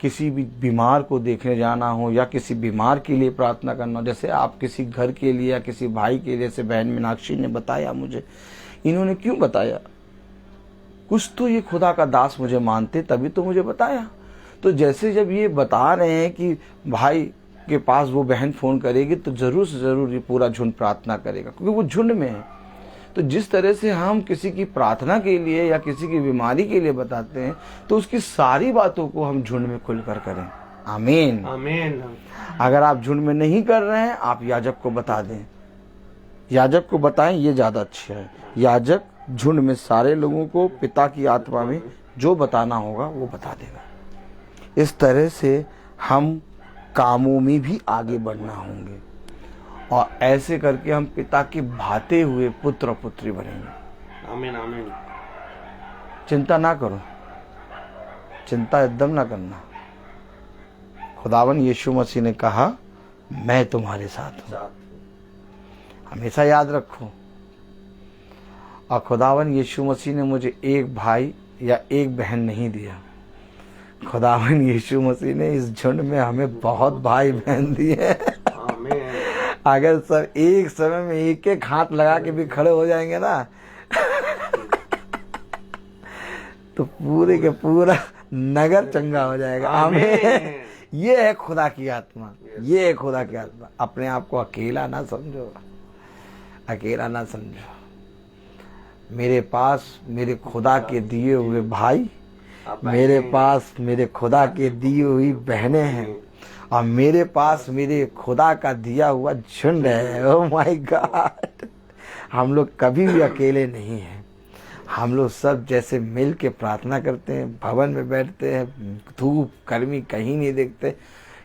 किसी भी बीमार को देखने जाना हो, या किसी बीमार के लिए प्रार्थना करना हो। जैसे आप किसी घर के लिए या किसी भाई के लिए, जैसे बहन मीनाक्षी ने बताया मुझे, इन्होंने क्यों बताया? कुछ तो ये खुदा का दास मुझे मानते, तभी तो मुझे बताया। तो जैसे जब ये बता रहे हैं कि भाई के पास वो बहन फोन करेगी, तो जरूर से जरूर ये पूरा झुंड प्रार्थना करेगा, क्योंकि वो झुंड में है। तो जिस तरह से हम किसी की प्रार्थना के लिए या किसी की बीमारी के लिए बताते हैं, तो उसकी सारी बातों को हम झुंड में खुलकर करें। आमीन आमीन। अगर आप झुंड में नहीं कर रहे हैं, आप याजक को बता दें, याजक को बताएं, ये ज्यादा अच्छा है। याजक झुंड में सारे लोगों को पिता की आत्मा में जो बताना होगा वो बता देगा। इस तरह से हम कामों में भी आगे बढ़ना होंगे, और ऐसे करके हम पिता के भाते हुए पुत्र और पुत्री बनेंगे। आमीन आमीन। चिंता ना करो, चिंता एकदम ना करना। खुदावन यीशु मसीह ने कहा, मैं तुम्हारे साथ हूं, हमेशा याद रखो। और खुदावन यीशु मसीह ने मुझे एक भाई या एक बहन नहीं दिया। खुदावन यीशु मसीह ने इस झुंड में हमें बहुत भाई बहन दिए। अगर सब एक समय में एक एक हाथ लगा के भी खड़े हो जाएंगे ना, तो पूरे के पूरा नगर चंगा हो जाएगा। आमीन। ये है खुदा की आत्मा, ये है खुदा की आत्मा। अपने आप को अकेला ना समझो, अकेला ना समझो। मेरे पास मेरे खुदा के दिए हुए भाई, मेरे पास मेरे खुदा के दिए हुई बहनें हैं, और मेरे पास मेरे खुदा का दिया हुआ झुंड है। ओह माय गॉड, हम लोग कभी भी अकेले नहीं हैं। हम लोग सब जैसे मिल के प्रार्थना करते हैं, भवन में बैठते हैं, धूप गर्मी कहीं नहीं देखते,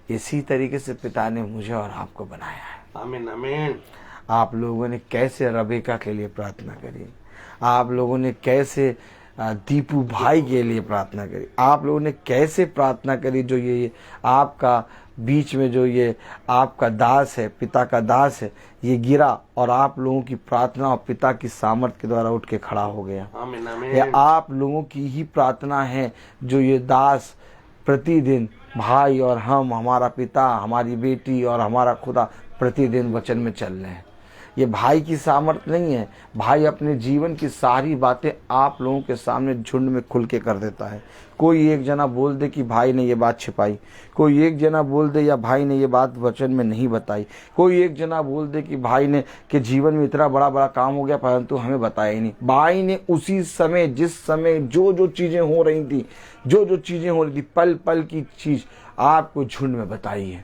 इसी तरीके से पिता ने मुझे और आपको बनाया है। आमीन आमीन। आप लोगों ने कैसे रबेका के लिए प्रार्थना करी, आप लोगों ने कैसे दीपू भाई के लिए प्रार्थना करी, आप लोगों ने कैसे प्रार्थना करी, जो ये आपका बीच में जो ये आपका दास है, पिता का दास है, ये गिरा और आप लोगों की प्रार्थना और पिता की सामर्थ्य के द्वारा उठ के खड़ा हो गया। आमीन आमीन। ये आप लोगों की ही प्रार्थना है जो ये दास प्रतिदिन, भाई और हम, हमारा पिता, हमारी बेटी और हमारा खुदा प्रतिदिन वचन में चल रहे हैं। ये भाई की सामर्थ्य नहीं है, भाई अपने जीवन की सारी बातें आप लोगों के सामने झुंड में खुल के कर देता है। कोई एक जना बोल दे कि भाई ने ये बात छिपाई, कोई एक जना बोल दे या भाई ने ये बात वचन में नहीं बताई, कोई एक जना बोल दे कि भाई ने के जीवन में इतना बड़ा बड़ा काम हो गया परंतु हमें बताया ही नहीं। भाई ने उसी समय, जिस समय जो जो चीजें हो रही थी, जो जो चीजें हो रही थी, पल पल की चीज आपको झुंड में बताई है।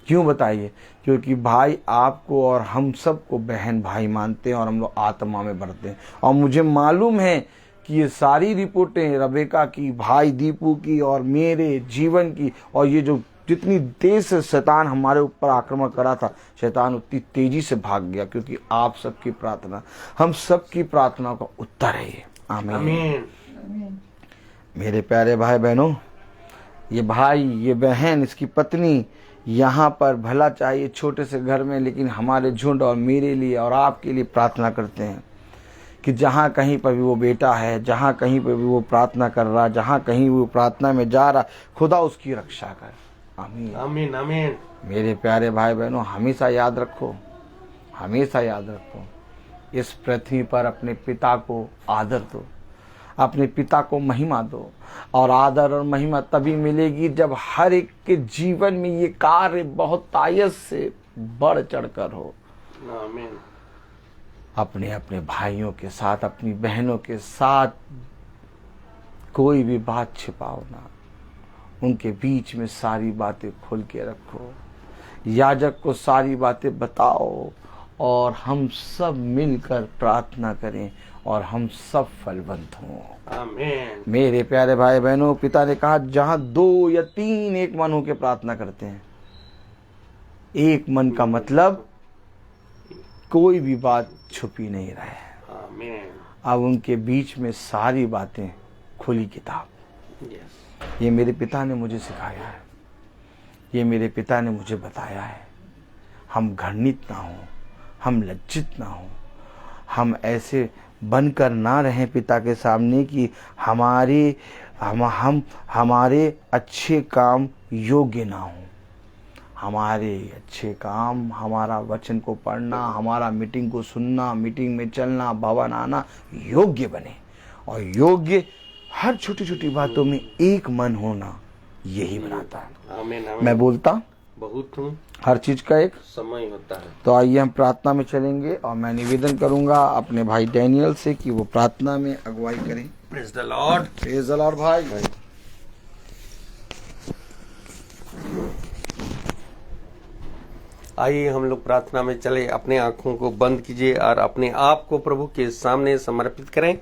क्यों बताइए? क्योंकि भाई आपको और हम सबको बहन भाई मानते हैं और हम लोग आत्मा में बढ़ते हैं। और मुझे मालूम है कि ये सारी रिपोर्टें रबेका की, भाई दीपू की और मेरे जीवन की, और ये जो जितनी तेज से शैतान हमारे ऊपर आक्रमण करा था, शैतान उतनी तेजी से भाग गया, क्योंकि आप सबकी प्रार्थना, हम सबकी प्रार्थना का उत्तर है ये। आमीन। मेरे प्यारे भाई बहनों, ये भाई, ये बहन, इसकी पत्नी यहाँ पर भला चाहिए छोटे से घर में, लेकिन हमारे झुंड और मेरे लिए और आपके लिए प्रार्थना करते हैं कि जहाँ कहीं पर भी वो बेटा है, जहाँ कहीं पर भी वो प्रार्थना कर रहा, जहाँ कहीं वो प्रार्थना में जा रहा, खुदा उसकी रक्षा कर। आमीन आमीन आमीन। मेरे प्यारे भाई बहनों, हमेशा याद रखो, हमेशा याद रखो, इस पृथ्वी पर अपने पिता को आदर दो, अपने पिता को महिमा दो। और आदर और महिमा तभी मिलेगी जब हर एक के जीवन में ये कार्य बहुत तायत से बढ़ चढ़कर हो। आमीन। अपने अपने भाइयों के साथ, अपनी बहनों के साथ कोई भी बात छिपाओ ना, उनके बीच में सारी बातें खुल के रखो, याजक को सारी बातें बताओ, और हम सब मिलकर प्रार्थना करें और हम सब फलवंत हों। आमीन। मेरे प्यारे भाई बहनों, पिता ने कहा जहां 2 या 3 एक मन होकर प्रार्थना करते हैं, एक मन का मतलब कोई भी बात छुपी नहीं रहे। आमीन। अब उनके बीच में सारी बातें खुली किताब। यस। ये मेरे पिता ने मुझे सिखाया है, ये मेरे पिता ने मुझे बताया है। हम घृणित ना हो, हम लज्जित ना हो, हम ऐसे बनकर ना रहें पिता के सामने कि हमारे अच्छे काम योग्य ना हो। हमारे अच्छे काम, हमारा वचन को पढ़ना, हमारा मीटिंग को सुनना, मीटिंग में चलना, भवन आना योग्य बने। और योग्य हर छोटी छोटी बातों में एक मन होना यही बनाता है। आमीन आमीन। मैं बोलता बहुत हूँ, हर चीज का एक समय होता है। तो आइए हम प्रार्थना में चलेंगे, और मैं निवेदन करूंगा अपने भाई डैनियल से कि वो प्रार्थना में अगुवाई करें। Praise the Lord. Praise the Lord भाई। आइए हम लोग प्रार्थना में चले। अपने आंखों को बंद कीजिए और अपने आप को प्रभु के सामने समर्पित करें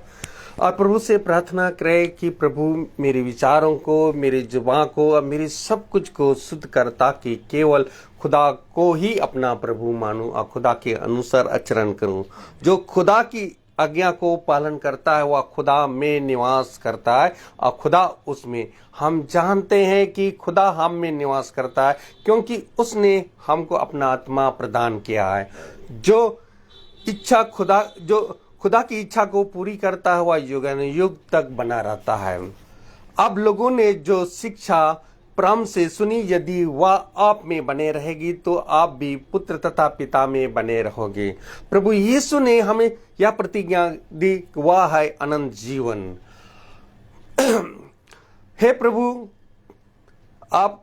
और प्रभु से प्रार्थना करें कि प्रभु मेरे विचारों को, मेरी जुबान को और मेरी सब कुछ को शुद्ध कर, ताकि केवल खुदा को ही अपना प्रभु मानूं और खुदा के अनुसार आचरण करूं। जो खुदा की आज्ञा को पालन करता है वह खुदा में निवास करता है और खुदा उसमें। हम जानते हैं कि खुदा हम में निवास करता है क्योंकि उसने हमको अपना आत्मा प्रदान किया है। जो खुदा की इच्छा को पूरी करता है वह युगानुयुग तक बना रहता है। अब लोगों ने जो शिक्षा प्रारंभ से सुनी, यदि वह आप में बने रहेगी तो आप भी पुत्र तथा पिता में बने रहोगे। प्रभु यीशु ने हमें यह प्रतिज्ञा दी, वह है अनंत जीवन। हे प्रभु, आप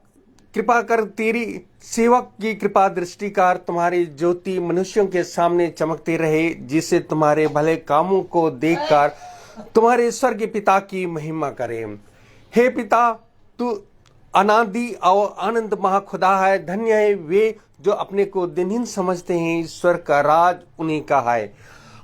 कृपा कर तेरी सेवक की कृपा दृष्टिकार तुम्हारी ज्योति मनुष्यों के सामने चमकती रहे, जिससे तुम्हारे भले कामों को देखकर तुम्हारे स्वर्ग पिता की महिमा करें। हे पिता, तू अनादि और आनंद महाखुदा है। धन्य है वे जो अपने को दिनहीन समझते हैं, ईश्वर का राज उन्हीं का है।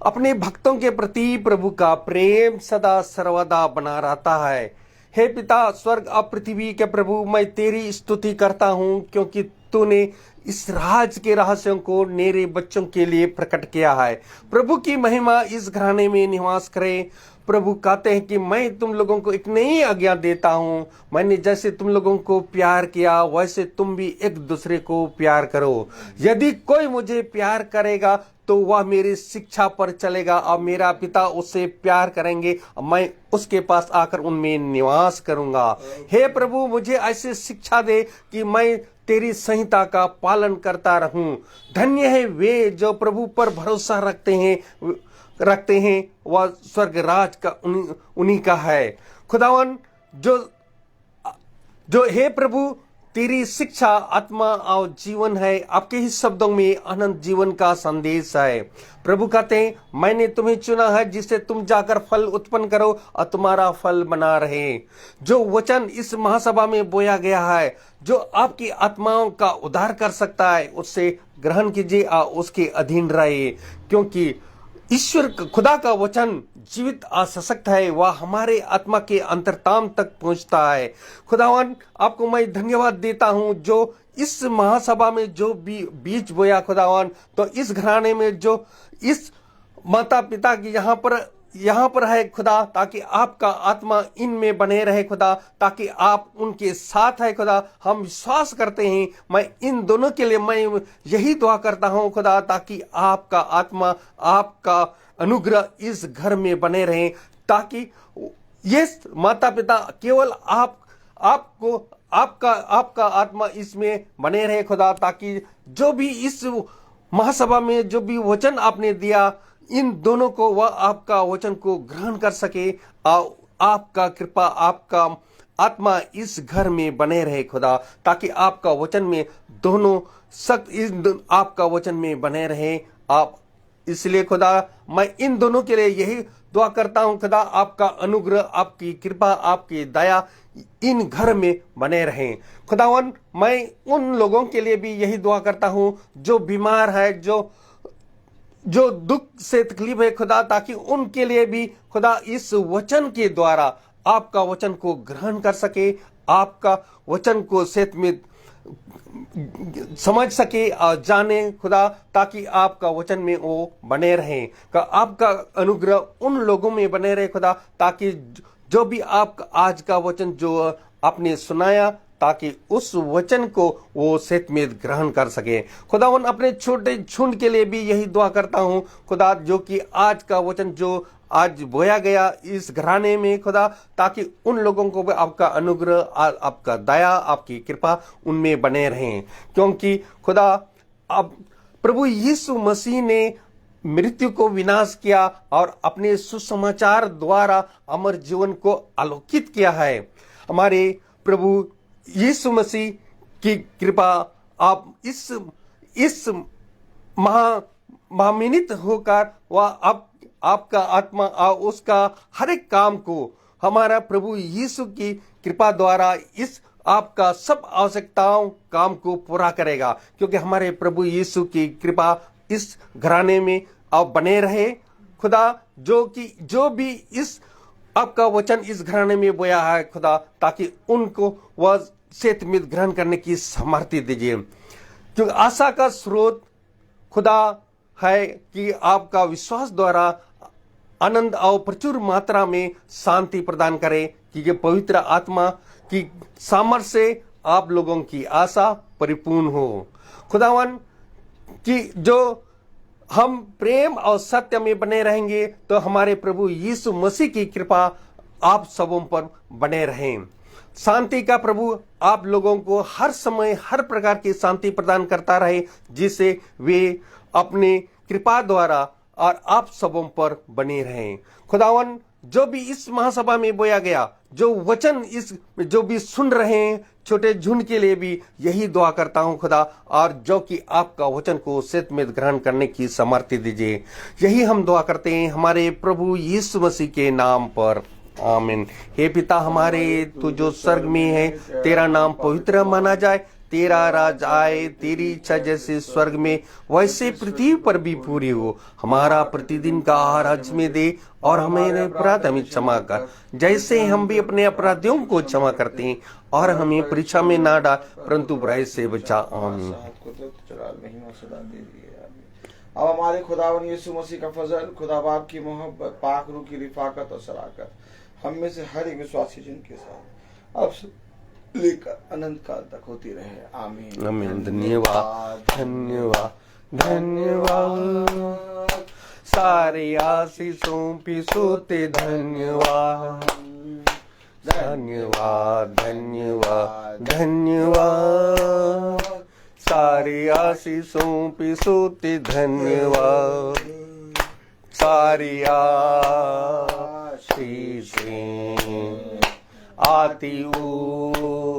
अपने भक्तों के प्रति प्रभु का प्रेम सदा सर्वदा बना रहता है। हे पिता, स्वर्ग और पृथ्वी के प्रभु, मैं तेरी स्तुति करता हूँ क्योंकि तूने इस राज के रहस्यों को मेरे बच्चों के लिए प्रकट किया है। प्रभु की महिमा इस घराने में निवास करे। प्रभु कहते हैं कि मैं तुम लोगों को एक नई आज्ञा देता हूँ, मैंने जैसे तुम लोगों को प्यार किया वैसे तुम भी एक दूसरे को प्यार करो। यदि कोई मुझे प्यार करेगा तो वह मेरी शिक्षा पर चलेगा और मेरा पिता उससे प्यार करेंगे, मैं उसके पास आकर उनमें निवास करूंगा। हे प्रभु, मुझे ऐसी शिक्षा दे कि मैं तेरी संहिता का पालन करता रहूं। धन्य है वे जो प्रभु पर भरोसा रखते हैं वह स्वर्ग राज का उन्हीं का है। खुदावन, जो हे प्रभु, तेरी शिक्षा आत्मा और जीवन है। आपके ही शब्दों में अनंत जीवन का संदेश है। प्रभु कहते हैं, मैंने तुम्हें चुना है जिससे तुम जाकर फल उत्पन्न करो और तुम्हारा फल बना रहे। जो वचन इस महासभा में बोया गया है, जो आपकी आत्माओं का उद्धार कर सकता है, उससे ग्रहण कीजिए और उसके अधीन रहिए, क्योंकि ईश्वर खुदा का वचन जीवित और सशक्त है। वह हमारे आत्मा के अंतरताम तक पहुंचता है। खुदावन, आपको मैं धन्यवाद देता हूं जो इस महासभा में जो भी बीज बोया खुदावन, तो इस घराने में जो इस माता पिता की यहाँ पर है खुदा, ताकि आपका आत्मा इनमें बने रहे खुदा, ताकि आप उनके साथ है खुदा। हम विश्वास करते हैं, मैं इन दोनों के लिए मैं यही दुआ करता हूं खुदा, ताकि आपका आत्मा, आपका अनुग्रह इस घर में बने रहें, ताकि ये माता पिता केवल आपको आपका आत्मा इसमें बने रहे खुदा, ताकि जो भी इस महासभा में जो भी वचन आपने दिया, इन दोनों को वह आपका वचन को ग्रहण कर सके। आपका कृपा, आपका आत्मा इस घर में बने रहे खुदा, ताकि आपका वचन में दोनों सख्त आपका वचन में बने रहे आप। इसलिए खुदा मैं इन दोनों के लिए यही दुआ करता हूं खुदा, आपका अनुग्रह, आपकी कृपा, आपकी दया इन घर में बने रहें। खुदावन मैं उन लोगों के लिए भी यही दुआ करता हूं जो बीमार है, जो दुख से तकलीफ है खुदा, ताकि उनके लिए भी खुदा इस वचन के द्वारा आपका वचन को ग्रहण कर सके, आपका वचन को सेहत में समझ सके और जाने खुदा, ताकि आपका वचन में वो बने रहें। आपका अनुग्रह उन लोगों में बने रहे खुदा, ताकि जो भी आपका आज का वचन जो आपने सुनाया, ताकि उस वचन को वो सेहत में ग्रहण कर सके। खुदावन अपने छोटे झुंड के लिए भी यही दुआ करता हूं खुदा, जो कि आज का वचन जो आज बोया गया इस घराने में खुदा, ताकि उन लोगों को भी आपका अनुग्रह, आपका दया, आपकी कृपा उनमें बने रहें। क्योंकि खुदा अब प्रभु यीशु मसीह ने मृत्यु को विनाश किया और अपने सुसमाचार द्वारा अमर जीवन को आलोकित किया है। हमारे प्रभु यीशु मसीह की कृपा आप इस महामिनित होकर वह आपका आत्मा और उसका हर एक काम को हमारा प्रभु यीशु की कृपा द्वारा इस आपका सब आवश्यकताओं काम को पूरा करेगा, क्योंकि हमारे प्रभु यीशु की कृपा इस घराने में आप बने रहे खुदा, जो भी इस आपका वचन इस घराने में बोया है खुदा, ताकि उनको वह सेहत में ग्रहण करने की सामर्थ्य दीजिए। क्योंकि आशा का स्रोत खुदा है कि आपका विश्वास द्वारा आनंद और प्रचुर मात्रा में शांति प्रदान करे, कि ये पवित्र आत्मा की सामर्थ्य से आप लोगों की आशा परिपूर्ण हो खुदावन, कि जो हम प्रेम और सत्य में बने रहेंगे तो हमारे प्रभु यीशु मसीह की कृपा आप सबों पर बने रहें। शांति का प्रभु आप लोगों को हर समय हर प्रकार की शांति प्रदान करता रहे, जिससे वे अपने कृपा द्वारा और आप सबों पर बने रहें। खुदावन जो भी इस महासभा में बोया गया, जो वचन इस जो भी सुन रहे हैं, छोटे झुंड के लिए भी यही दुआ करता हूं खुदा, और जो कि आपका वचन को सेहत में ग्रहण करने की सामर्थ्य दीजिए। यही हम दुआ करते हैं हमारे प्रभु यीशु मसीह के नाम पर, आमीन। हे पिता हमारे, तू जो स्वर्ग में है, तेरा नाम पवित्र माना जाए, तेरा राज आए, तेरी इच्छा जैसे स्वर्ग में वैसे पृथ्वी पर भी पूरी हो। हमारा प्रतिदिन का आहार आज में दे, और हमें अपराध हमें क्षमा कर, जैसे हम भी अपने अपराधियों को क्षमा करते हैं, और हमें परीक्षा में ना डाल, परंतु बुराई से बचा, आमीन। अब हमारे खुदावन यीशु मसीह का फजल, खुदा बाप की मोहब्बत, पाक रूह की रिफाकत और शराकत हम में से हर एक विश्वासी जन के साथ अब लेकर अनंत काल तक होती रहे, आमीन। आमीन। धन्यवाद धन्यवाद धन्यवाद, सारे आशीषों पे सोते धन्यवाद धन्यवाद धन्यवाद धन्यवाद, सारे आशीषों पे सोते धन्यवाद, सारी आशीषें आती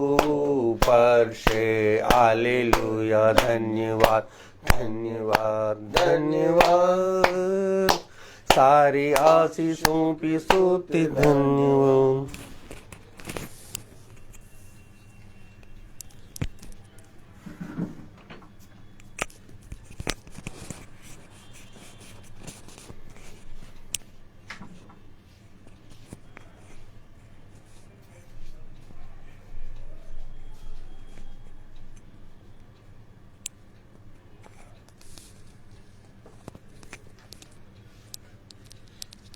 ऊपर से, हालेलुया। धन्यवाद धन्यवाद धन्यवाद, सारी आशीषों पे सोते धन्यवाद।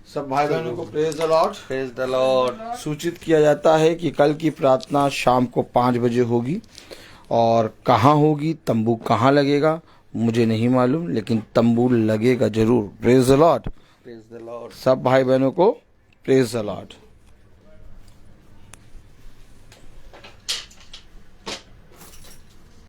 सब भाई बहनों को praise the Lord, praise the Lord. सूचित किया जाता है कि कल की प्रार्थना शाम को 5 बजे होगी, और कहाँ होगी, तंबू कहाँ लगेगा मुझे नहीं मालूम, लेकिन तंबू लगेगा जरूर। Praise the Lord. Praise the Lord. सब भाई बहनों को प्रेज द लॉर्ड।